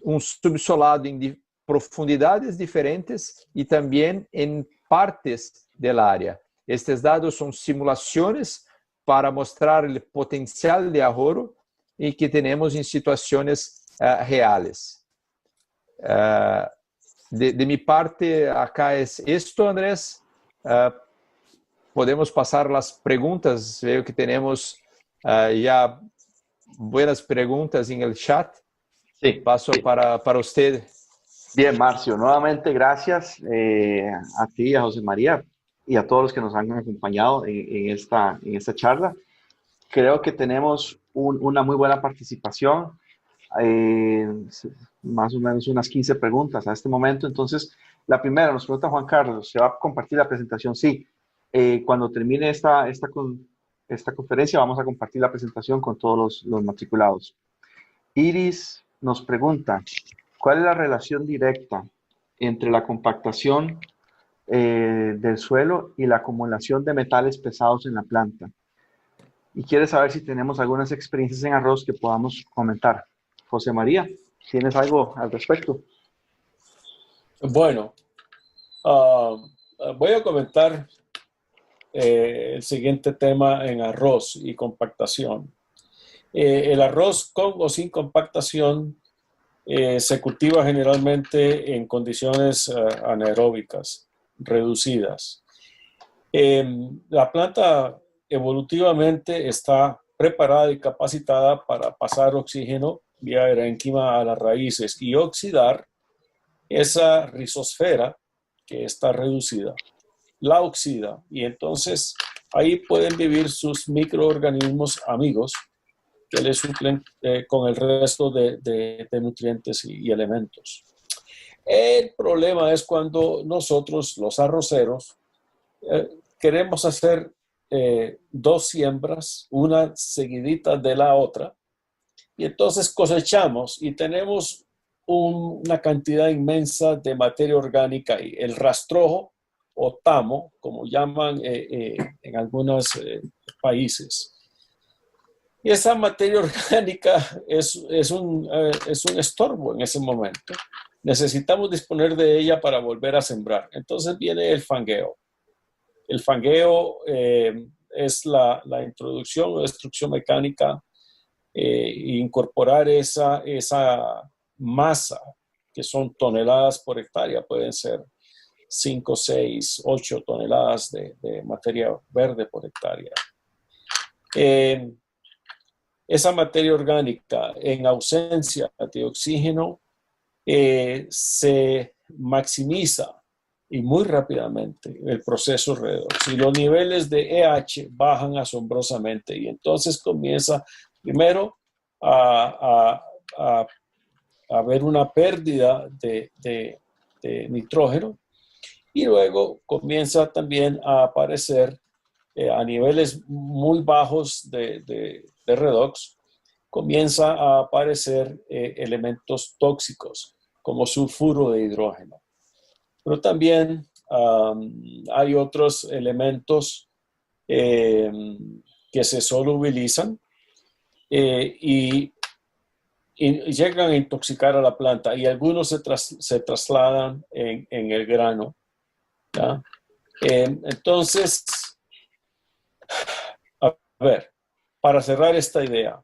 un subsolado en profundidades diferentes y también en partes del área. Estos datos son simulaciones para mostrar el potencial de ahorro y que tenemos en situaciones reales. De mi parte, acá es esto, Andrés. Podemos pasar las preguntas. Veo que tenemos ya buenas preguntas en el chat. Sí. Paso para usted. Bien, Marcio, nuevamente gracias a ti, a José María y a todos los que nos han acompañado en esta charla. Creo que tenemos una muy buena participación, más o menos unas 15 preguntas a este momento. Entonces, la primera nos pregunta Juan Carlos, ¿se va a compartir la presentación? Sí. Cuando termine esta conferencia vamos a compartir la presentación con todos los matriculados. Iris nos pregunta, ¿cuál es la relación directa entre la compactación del suelo y la acumulación de metales pesados en la planta? Y quiere saber si tenemos algunas experiencias en arroz que podamos comentar. José María, ¿tienes algo al respecto? Bueno, voy a comentar el siguiente tema en arroz y compactación. El arroz con o sin compactación se cultiva generalmente en condiciones anaeróbicas reducidas. La planta evolutivamente está preparada y capacitada para pasar oxígeno vía erénquima a las raíces y oxidar esa rizosfera que está reducida. La oxida y entonces ahí pueden vivir sus microorganismos amigos que le suplen con el resto de nutrientes y elementos. El problema es cuando nosotros, los arroceros, queremos hacer 2 siembras, una seguidita de la otra, y entonces cosechamos y tenemos una cantidad inmensa de materia orgánica y el rastrojo o tamo, como llaman en algunos países. Y esa materia orgánica es un estorbo en ese momento. Necesitamos disponer de ella para volver a sembrar. Entonces viene el fangueo. El fangueo es la introducción o destrucción mecánica e incorporar esa masa, que son toneladas por hectárea, pueden ser 5, 6, 8 toneladas de materia verde por hectárea. Esa materia orgánica en ausencia de oxígeno se maximiza y muy rápidamente el proceso redox y los niveles de EH bajan asombrosamente y entonces comienza primero a haber una pérdida de nitrógeno y luego comienza también a aparecer a niveles muy bajos de redox, comienza a aparecer elementos tóxicos como sulfuro de hidrógeno. Pero también hay otros elementos que se solubilizan y llegan a intoxicar a la planta y algunos se trasladan en el grano. ¿Ya? Entonces, a ver, para cerrar esta idea,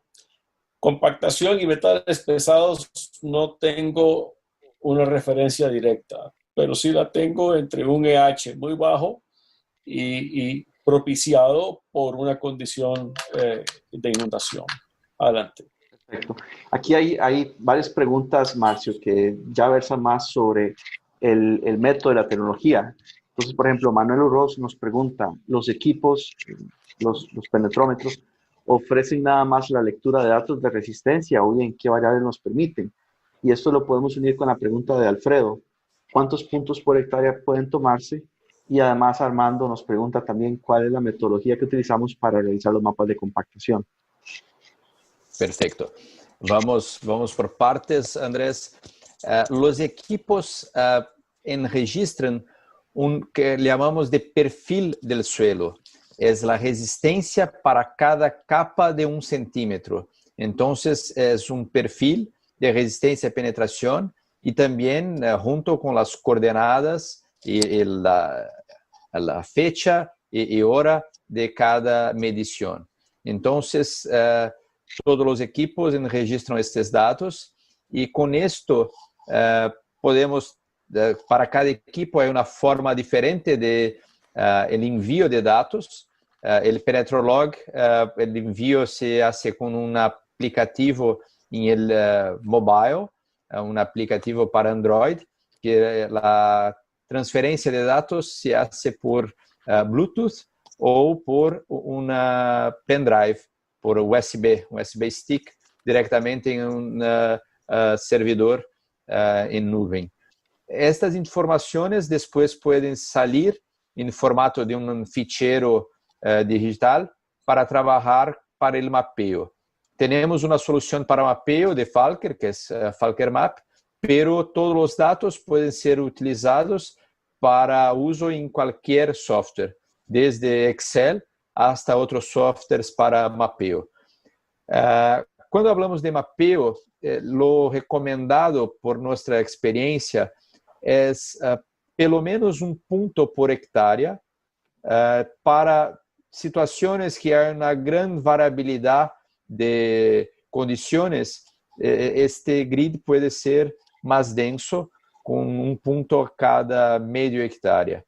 compactación y metales pesados no tengo una referencia directa, pero sí la tengo entre un EH muy bajo y propiciado por una condición de inundación. Adelante. Perfecto. Aquí hay varias preguntas, Marcio, que ya versan más sobre el método de la tecnología. Entonces, por ejemplo, Manuel Urroz nos pregunta, ¿los equipos, los penetrómetros, ofrecen nada más la lectura de datos de resistencia o bien qué variables nos permiten? Y esto lo podemos unir con la pregunta de Alfredo. ¿Cuántos puntos por hectárea pueden tomarse? Y además Armando nos pregunta también cuál es la metodología que utilizamos para realizar los mapas de compactación. Perfecto. Vamos por partes, Andrés. Los equipos registran un que llamamos de perfil del suelo. Es la resistencia para cada capa de 1 centímetro. Entonces, es un perfil de resistencia a penetración y también junto con las coordenadas y la fecha y hora de cada medición. Entonces, todos los equipos registran estos datos y con esto podemos, para cada equipo hay una forma diferente de el envío de datos. El Penetrolog, el envío se hace con un aplicativo en el mobile, un aplicativo para Android, que la transferencia de datos se hace por Bluetooth o por una pendrive, por USB stick, directamente en un servidor en nuvem. Estas informaciones después pueden salir en formato de un fichero digital para trabajar para el mapeo. Tenemos una solución para mapeo de Falker, que es Falker Map, pero todos los datos pueden ser utilizados para uso en cualquier software, desde Excel hasta otros softwares para mapeo. Cuando hablamos de mapeo, lo recomendado por nuestra experiencia es pelo menos un punto por hectárea para situaciones que hay una gran variabilidad de condiciones. Este grid puede ser más denso, con un punto cada medio hectárea.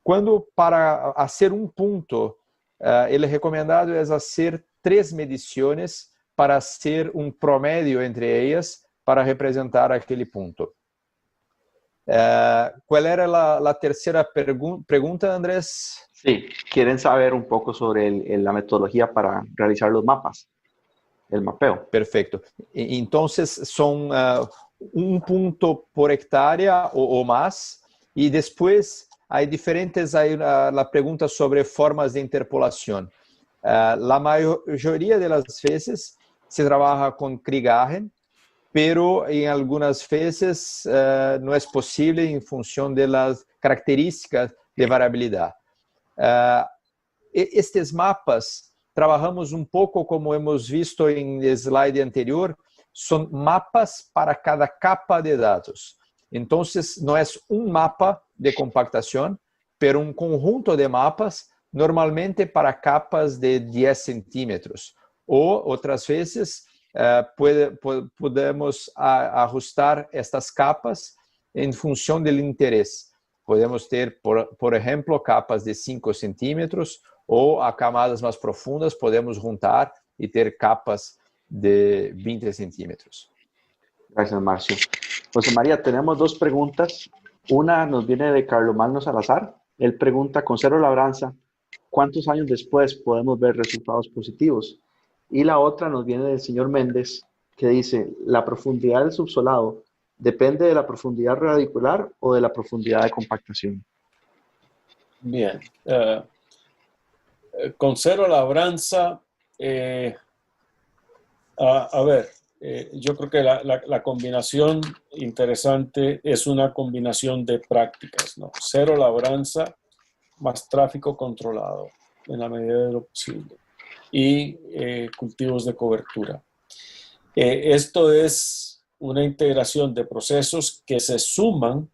Cuando para hacer un punto, el recomendado es hacer 3 mediciones para hacer un promedio entre ellas para representar aquele punto. ¿Cuál era la tercera pregunta, Andrés? Sí, quieren saber un poco sobre la metodología para realizar los mapas, el mapeo. Perfecto. Entonces, son un punto por hectárea o más, y después hay diferentes, hay la pregunta sobre formas de interpolación. La mayoría de las veces se trabaja con Krieghagen, pero en algunas veces no es posible en función de las características de variabilidad. Estes mapas, trabajamos un poco como hemos visto en el slide anterior, son mapas para cada capa de datos. Entonces, no es un mapa de compactación, pero un conjunto de mapas, normalmente para capas de 10 centímetros. O otras veces podemos ajustar estas capas en función del interés. Podemos ter, por ejemplo, capas de 5 centímetros ou a camadas mais profundas podemos juntar e ter capas de 20 centímetros. Gracias, Marcio. José María, tenemos 2 preguntas. Una nos viene de Carlos Magno Salazar. Él pregunta, con cero labranza, ¿cuántos años después podemos ver resultados positivos? Y la otra nos viene del señor Méndez, que dice, ¿la profundidad del subsolado depende de la profundidad radicular o de la profundidad de compactación? Bien. Con cero labranza, a ver, yo creo que la combinación interesante es una combinación de prácticas, ¿no? Cero labranza más tráfico controlado en la medida de lo posible y cultivos de cobertura. Esto es una integración de procesos que se suman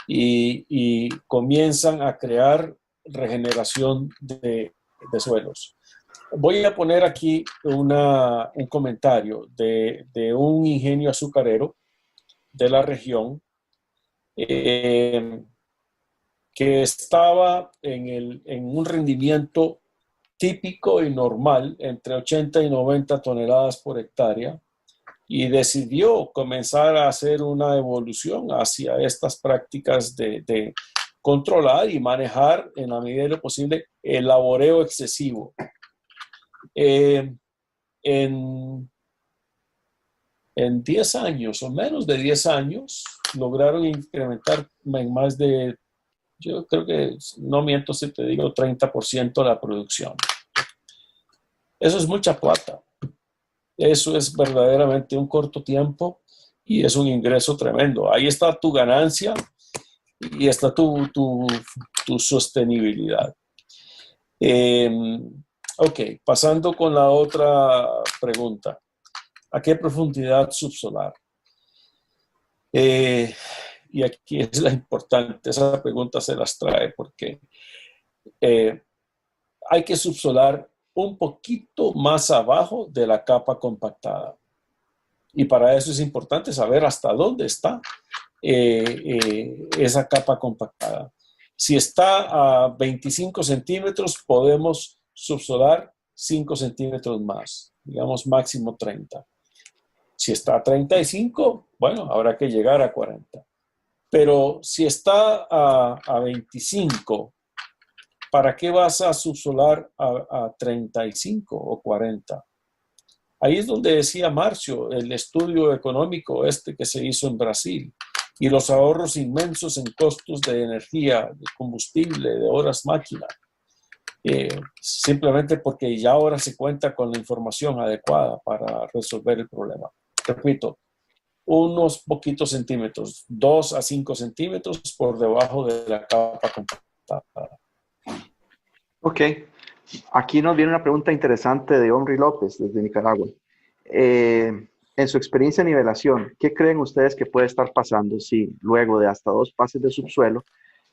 y comienzan a crear regeneración de suelos. Voy a poner aquí un comentario de un ingenio azucarero de la región que estaba en un rendimiento típico y normal entre 80 y 90 toneladas por hectárea y decidió comenzar a hacer una evolución hacia estas prácticas de controlar y manejar en la medida de lo posible el laboreo excesivo. En 10 años o menos de 10 años lograron incrementar en más de, yo creo que, no miento si te digo, 30% la producción. Eso es mucha plata. Eso es verdaderamente un corto tiempo y es un ingreso tremendo. Ahí está tu ganancia y está tu sostenibilidad. Ok, pasando con la otra pregunta. ¿A qué profundidad subsolar? Y aquí es la importante, esa pregunta se las trae porque hay que subsolar un poquito más abajo de la capa compactada. Y para eso es importante saber hasta dónde está esa capa compactada. Si está a 25 centímetros, podemos subsolar 5 centímetros más, digamos máximo 30. Si está a 35, bueno, habrá que llegar a 40. Pero si está a 25, ¿para qué vas a subsolar a 35 o 40? Ahí es donde decía Marcio, el estudio económico que se hizo en Brasil y los ahorros inmensos en costos de energía, de combustible, de horas máquina, simplemente porque ya ahora se cuenta con la información adecuada para resolver el problema. Repito, unos poquitos centímetros, 2 a 5 centímetros por debajo de la capa compactada. Ok, aquí nos viene una pregunta interesante de Omri López, desde Nicaragua. En su experiencia de nivelación, ¿qué creen ustedes que puede estar pasando si luego de hasta 2 pases de subsuelo,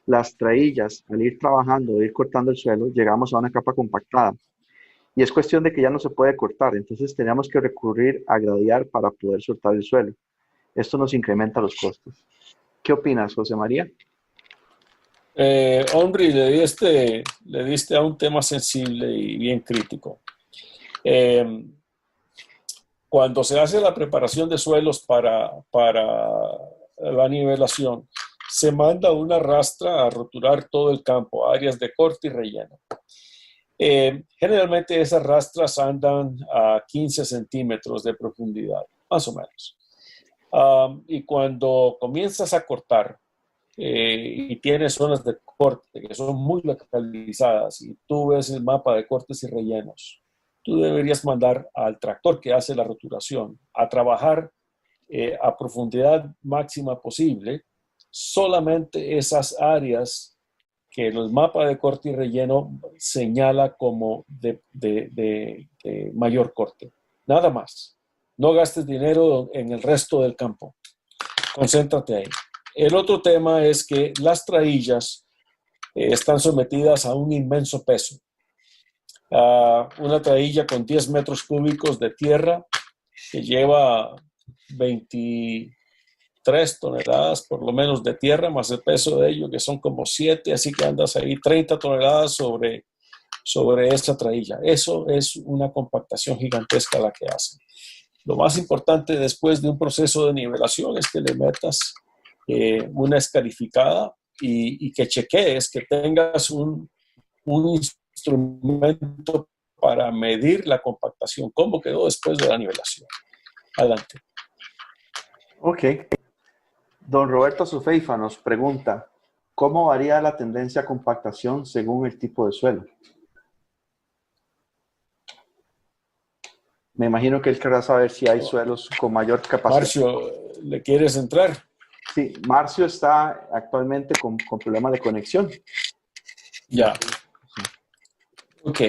las traillas, al ir trabajando, ir cortando el suelo, llegamos a una capa compactada? Y es cuestión de que ya no se puede cortar, entonces tenemos que recurrir a gradear para poder soltar el suelo. Esto nos incrementa los costos. ¿Qué opinas, José María? Omri, le diste a un tema sensible y bien crítico. Cuando se hace la preparación de suelos para la nivelación, se manda una rastra a roturar todo el campo, áreas de corte y relleno. Generalmente esas rastras andan a 15 centímetros de profundidad, más o menos. Y cuando comienzas a cortar y tienes zonas de corte que son muy localizadas y tú ves el mapa de cortes y rellenos, tú deberías mandar al tractor que hace la roturación a trabajar a profundidad máxima posible solamente esas áreas que el mapa de corte y relleno señala como de mayor corte. Nada más. No gastes dinero en el resto del campo. Concéntrate ahí. El otro tema es que las traillas están sometidas a un inmenso peso. Una trailla con 10 metros cúbicos de tierra que lleva 23 toneladas por lo menos de tierra, más el peso de ello, que son como 7, así que andas ahí 30 toneladas sobre esa trailla. Eso es una compactación gigantesca la que hacen. Lo más importante después de un proceso de nivelación es que le metas una escarificada y que chequees, que tengas un instrumento para medir la compactación, cómo quedó después de la nivelación. Adelante. Ok. Don Roberto Sufeifa nos pregunta, ¿cómo varía la tendencia a compactación según el tipo de suelo? Me imagino que él querrá saber si hay suelos con mayor capacidad. Marcio, ¿le quieres entrar? Sí, Marcio está actualmente con problemas de conexión. Ya. Ok.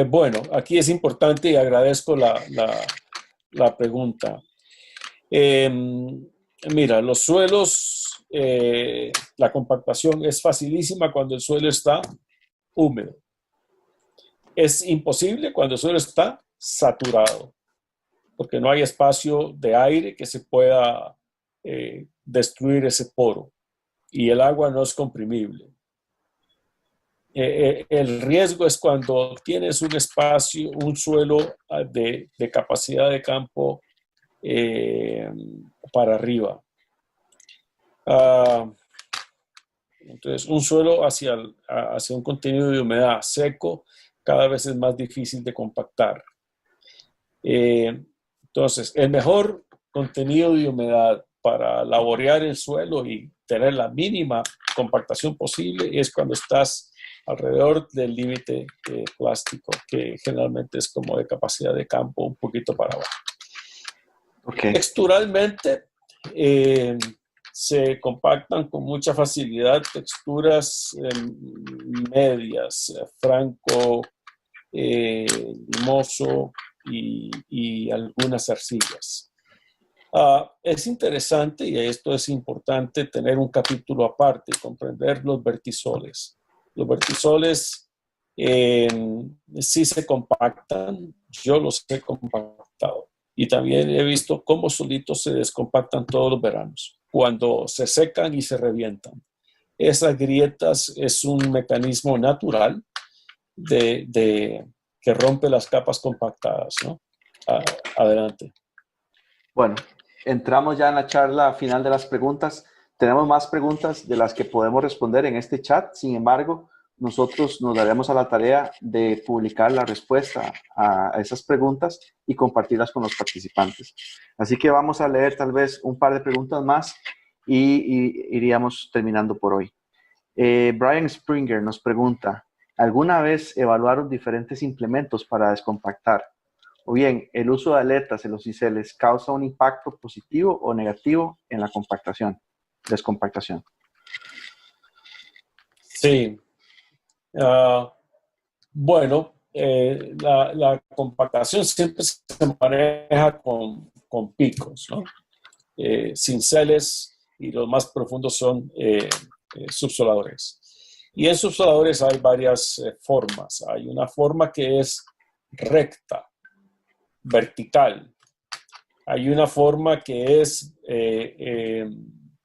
Bueno, aquí es importante y agradezco la pregunta. Mira, los suelos, la compactación es facilísima cuando el suelo está húmedo. Es imposible cuando el suelo está saturado, porque no hay espacio de aire que se pueda destruir ese poro y el agua no es comprimible. El riesgo es cuando tienes un espacio, un suelo de capacidad de campo para arriba. Entonces, un suelo hacia un contenido de humedad seco cada vez es más difícil de compactar. Entonces, el mejor contenido de humedad para laborear el suelo y tener la mínima compactación posible es cuando estás alrededor del límite plástico, que generalmente es como de capacidad de campo un poquito para abajo. Okay. Texturalmente, se compactan con mucha facilidad texturas medias, franco, limoso y algunas arcillas. Es interesante, y esto es importante, tener un capítulo aparte, comprender los vertisoles. Los vertisoles sí se compactan, yo los he compactado. Y también he visto cómo solitos se descompactan todos los veranos, cuando se secan y se revientan. Esas grietas es un mecanismo natural que rompe las capas compactadas, ¿no? Adelante. Bueno, entramos ya en la charla final de las preguntas. Tenemos más preguntas de las que podemos responder en este chat. Sin embargo, nosotros nos daremos a la tarea de publicar la respuesta a esas preguntas y compartirlas con los participantes. Así que vamos a leer tal vez un par de preguntas más y iríamos terminando por hoy. Brian Springer nos pregunta, ¿alguna vez evaluaron diferentes implementos para descompactar? O bien, ¿el uso de aletas en los ciseles causa un impacto positivo o negativo en la descompactación? Sí. Bueno, la compactación siempre se maneja con picos, ¿no? Cinceles y los más profundos son subsoladores. Y en subsoladores hay varias formas. Hay una forma que es recta, vertical. Hay una forma que es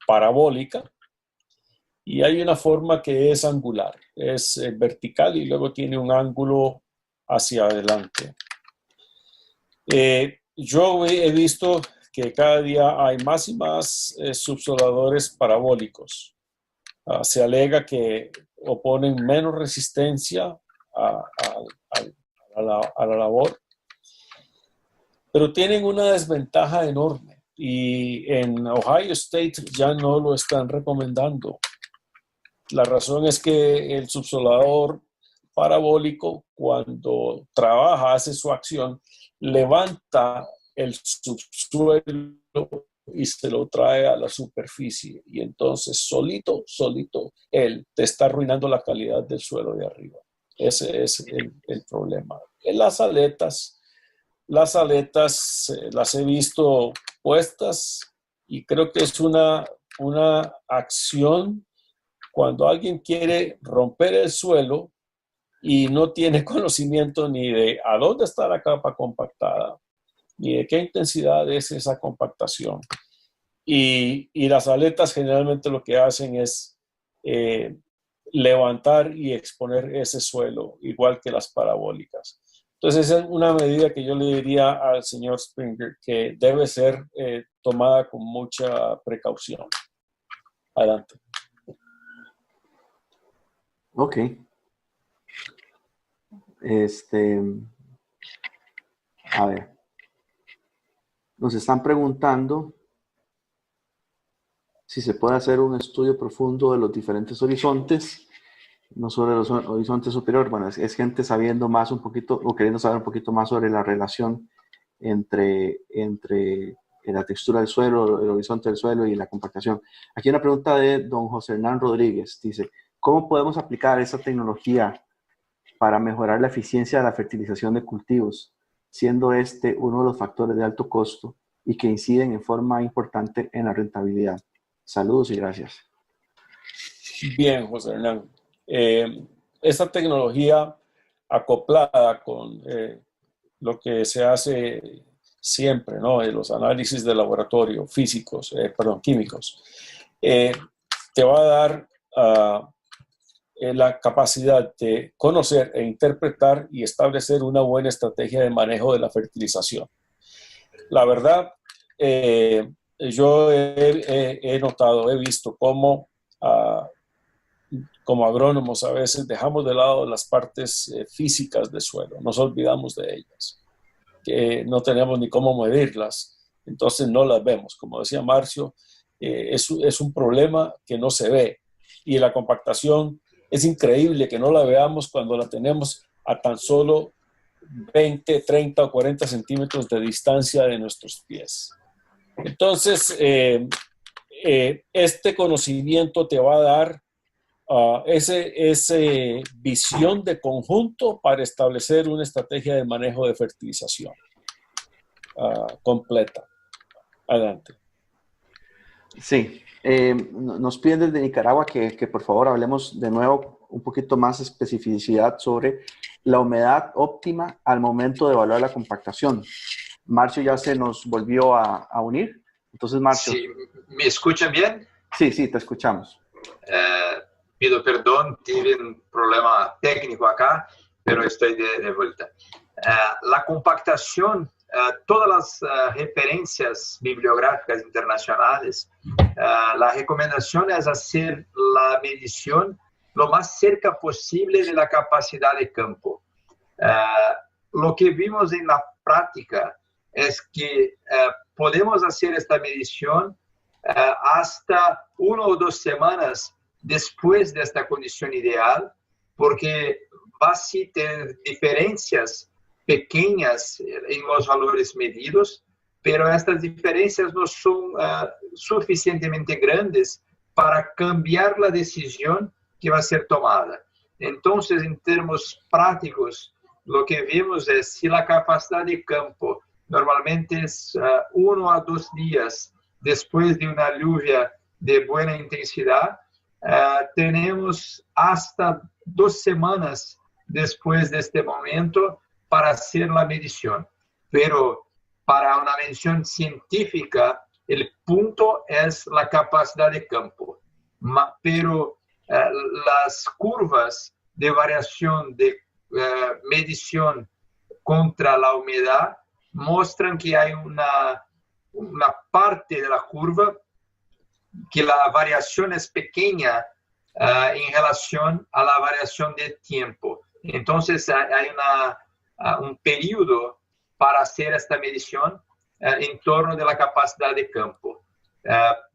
parabólica. Y hay una forma que es angular, es vertical y luego tiene un ángulo hacia adelante. Yo he visto que cada día hay más y más subsoladores parabólicos. Se alega que oponen menos resistencia a la labor, pero tienen una desventaja enorme y en Ohio State ya no lo están recomendando. La razón es que el subsolador parabólico, cuando trabaja, hace su acción, levanta el subsuelo y se lo trae a la superficie. Y entonces, solito, él te está arruinando la calidad del suelo de arriba. Ese es el problema. En las aletas las he visto puestas y creo que es una acción cuando alguien quiere romper el suelo y no tiene conocimiento ni de a dónde está la capa compactada, ni de qué intensidad es esa compactación. Y las aletas generalmente lo que hacen es levantar y exponer ese suelo, igual que las parabólicas. Entonces, esa es una medida que yo le diría al señor Springer que debe ser tomada con mucha precaución. Adelante. Ok. A ver. Nos están preguntando si se puede hacer un estudio profundo de los diferentes horizontes, no sobre los horizontes superiores. Bueno, es gente sabiendo más un poquito o queriendo saber un poquito más sobre la relación entre la textura del suelo, el horizonte del suelo y la compactación. Aquí hay una pregunta de don José Hernán Rodríguez. Dice, ¿cómo podemos aplicar esta tecnología para mejorar la eficiencia de la fertilización de cultivos, siendo este uno de los factores de alto costo y que inciden en forma importante en la rentabilidad? Saludos y gracias. Bien, José Hernán. Esta tecnología acoplada con lo que se hace siempre, ¿no? Los análisis de laboratorio químicos, te va a dar la capacidad de conocer e interpretar y establecer una buena estrategia de manejo de la fertilización. La verdad, yo he notado, he visto cómo como agrónomos a veces dejamos de lado las partes físicas del suelo, nos olvidamos de ellas, que no tenemos ni cómo medirlas, entonces no las vemos. Como decía Marcio, es un problema que no se ve, y la compactación es increíble que no la veamos cuando la tenemos a tan solo 20, 30 o 40 centímetros de distancia de nuestros pies. Entonces, este conocimiento te va a dar ese visión de conjunto para establecer una estrategia de manejo de fertilización completa. Adelante. Sí, nos piden desde Nicaragua que por favor hablemos de nuevo un poquito más especificidad sobre la humedad óptima al momento de evaluar la compactación. Marcio ya se nos volvió a unir. Entonces, Marcio. Sí, ¿me escuchan bien? Sí, te escuchamos. Pido perdón, tuve un problema técnico acá, pero estoy de vuelta. La compactación, todas las referencias bibliográficas internacionales, la recomendación es hacer la medición lo más cerca posible de la capacidad de campo. Lo que vimos en la práctica es que podemos hacer esta medición hasta 1 o 2 semanas después de esta condición ideal, porque va a tener diferencias pequeñas en los valores medidos, pero estas diferencias no son suficientemente grandes para cambiar la decisión que va a ser tomada. Entonces, en términos prácticos, lo que vemos es si la capacidad de campo normalmente es 1 a 2 días después de una lluvia de buena intensidad, tenemos hasta 2 semanas después de este momento para hacer la medición. Pero para una medición científica, el punto es la capacidad de campo. Pero las curvas de variación de medición contra la humedad muestran que hay una parte de la curva que la variación es pequeña en relación a la variación de tiempo. Entonces hay un periodo para hacer esta medición en torno de la capacidad de campo.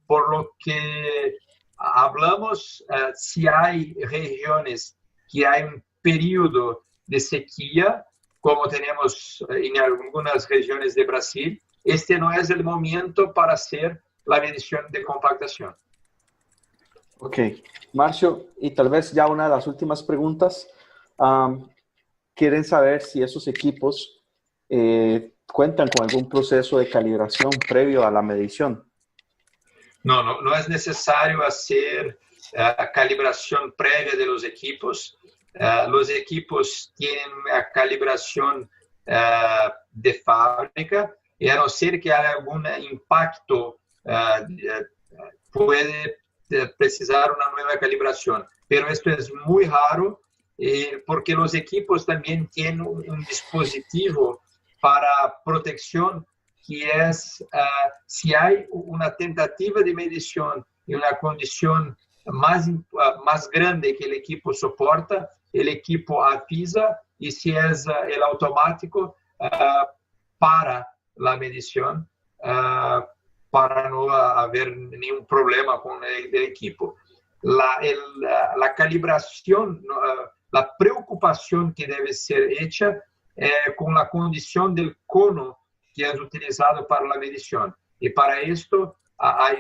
Por lo que hablamos, si hay regiones que hay un periodo de sequía, como tenemos en algunas regiones de Brasil, este no es el momento para hacer la medición de compactación. Ok, Marcio, y tal vez ya una de las últimas preguntas. Quieren saber si esos equipos cuentan con algún proceso de calibración previo a la medición. No es necesario hacer calibración previa de los equipos. Los equipos tienen una calibración de fábrica, y a no ser que haya algún impacto, puede precisar una nueva calibración. Pero esto es muy raro, porque los equipos también tienen un dispositivo para protección, que es si hay una tentativa de medición en una condición más grande que el equipo soporta, el equipo avisa, y si es el automático, para la medición, para no haber ningún problema con el equipo. La calibración, la preocupación que debe ser hecha con la condición del cono que es utilizado para la medición. Y para esto hay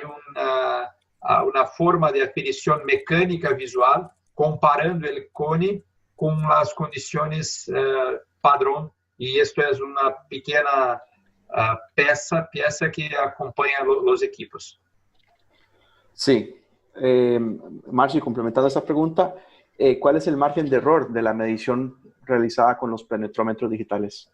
una forma de aferición mecánica visual comparando el cone con las condiciones padrón, y esto es una pequeña pieza que acompaña los equipos. Sí. Marcio, complementando esta pregunta, ¿cuál es el margen de error de la medición realizada con los penetrómetros digitales?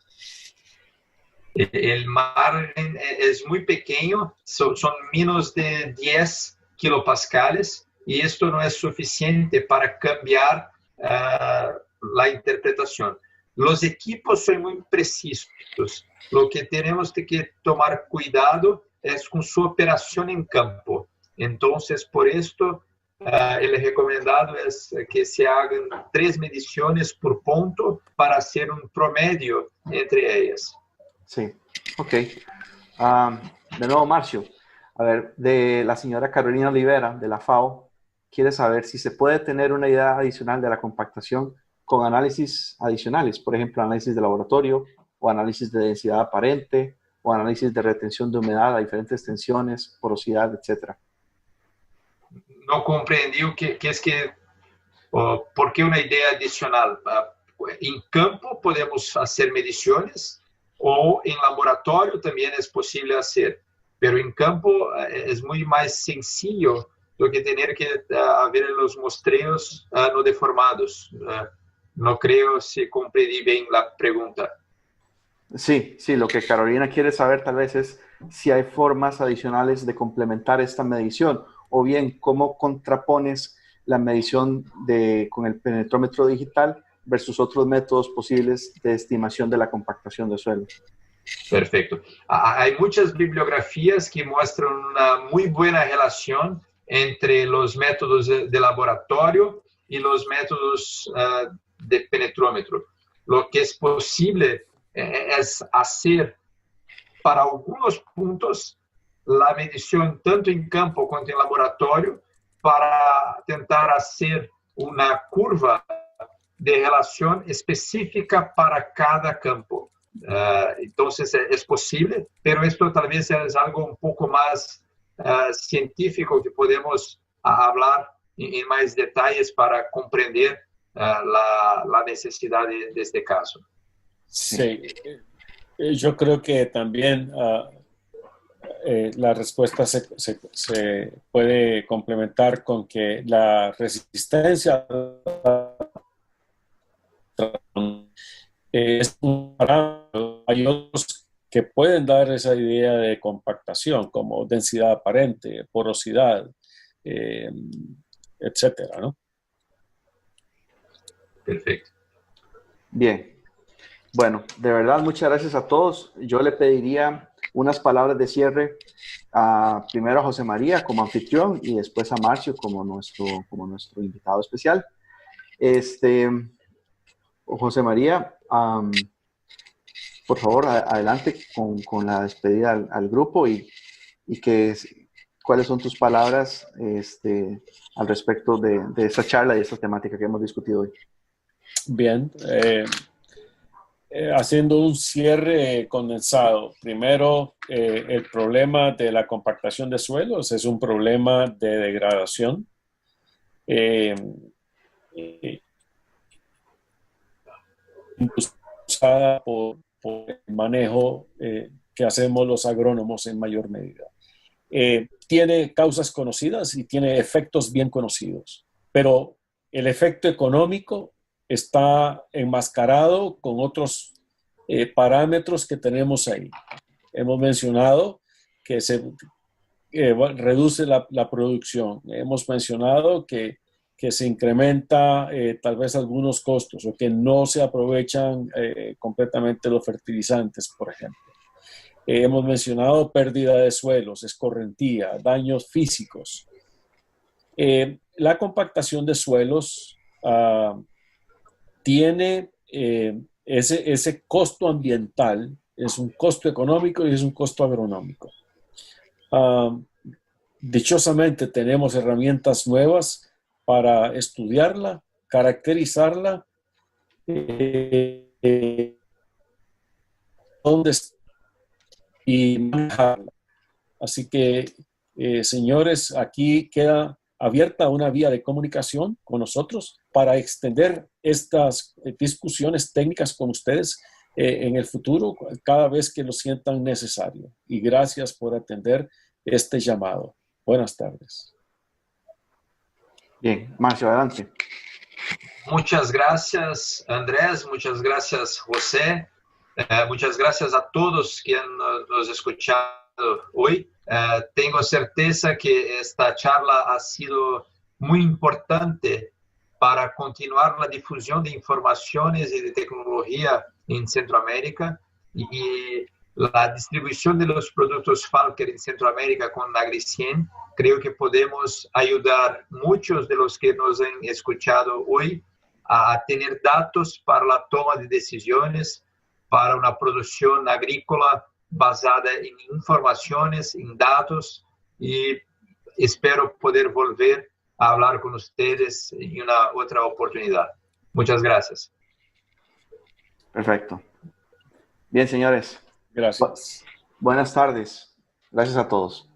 El margen es muy pequeño, son menos de 10 kilopascales, y esto no es suficiente para cambiar la interpretación. Los equipos son muy precisos. Lo que tenemos que tomar cuidado es con su operación en campo. Entonces, por esto, el recomendado es que se hagan 3 mediciones por punto para hacer un promedio entre ellas. Sí, ok. De nuevo, Marcio, a ver, de la señora Carolina Olivera, de la FAO, quiere saber si se puede tener una idea adicional de la compactación con análisis adicionales, por ejemplo, análisis de laboratorio o análisis de densidad aparente o análisis de retención de humedad a diferentes tensiones, porosidad, etc. No comprendí por qué una idea adicional. En campo podemos hacer mediciones o en laboratorio también es posible hacer, pero en campo es muy más sencillo do que tener que ver los muestreos no deformados. No creo si comprendí bien la pregunta. Sí, lo que Carolina quiere saber tal vez es si hay formas adicionales de complementar esta medición o bien cómo contrapones la medición con el penetrómetro digital versus otros métodos posibles de estimación de la compactación de suelo. Perfecto. Hay muchas bibliografías que muestran una muy buena relación entre los métodos de laboratorio y los métodos de penetrómetro. Lo que es posible es hacer para algunos puntos la medición tanto en campo como en laboratorio para tentar hacer una curva de relación específica para cada campo. Entonces es posible, pero esto tal vez es algo un poco más científico que podemos hablar en más detalles para comprender la necesidad de este caso. Sí, yo creo que también la respuesta se puede complementar con que la resistencia es un parámetro. Hay otros que pueden dar esa idea de compactación, como densidad aparente, porosidad, etcétera, ¿no? Perfecto. Bien. Bueno, de verdad, muchas gracias a todos. Yo le pediría unas palabras de cierre primero a José María como anfitrión y después a Marcio como nuestro invitado especial. José María, por favor, adelante con la despedida al grupo y cuáles son tus palabras al respecto de esta charla y esta temática que hemos discutido hoy. Bien, haciendo un cierre condensado. Primero, el problema de la compactación de suelos es un problema de degradación. Impulsada por el manejo que hacemos los agrónomos en mayor medida. Tiene causas conocidas y tiene efectos bien conocidos, pero el efecto económico está enmascarado con otros parámetros que tenemos ahí. Hemos mencionado que se reduce la producción. Hemos mencionado que se incrementa tal vez algunos costos o que no se aprovechan completamente los fertilizantes, por ejemplo. Hemos mencionado pérdida de suelos, escorrentía, daños físicos. La compactación de suelos tiene ese costo ambiental, es un costo económico y es un costo agronómico. Dichosamente tenemos herramientas nuevas para estudiarla, caracterizarla, y manejarla. Así que, señores, aquí queda abierta una vía de comunicación con nosotros para extender estas discusiones técnicas con ustedes en el futuro, cada vez que lo sientan necesario. Y gracias por atender este llamado. Buenas tardes. Bien, Marcio, adelante. Muchas gracias, Andrés. Muchas gracias, José. Muchas gracias a todos que nos escuchado hoy. Tengo certeza que esta charla ha sido muy importante para continuar la difusión de informaciones y de tecnología en Centroamérica y la distribución de los productos Falker en Centroamérica con Agri100, creo que podemos ayudar muchos de los que nos han escuchado hoy a tener datos para la toma de decisiones, para una producción agrícola basada en informaciones, en datos, y espero poder volver a hablar con ustedes en una otra oportunidad. Muchas gracias. Perfecto. Bien, señores. Gracias. Buenas tardes. Gracias a todos.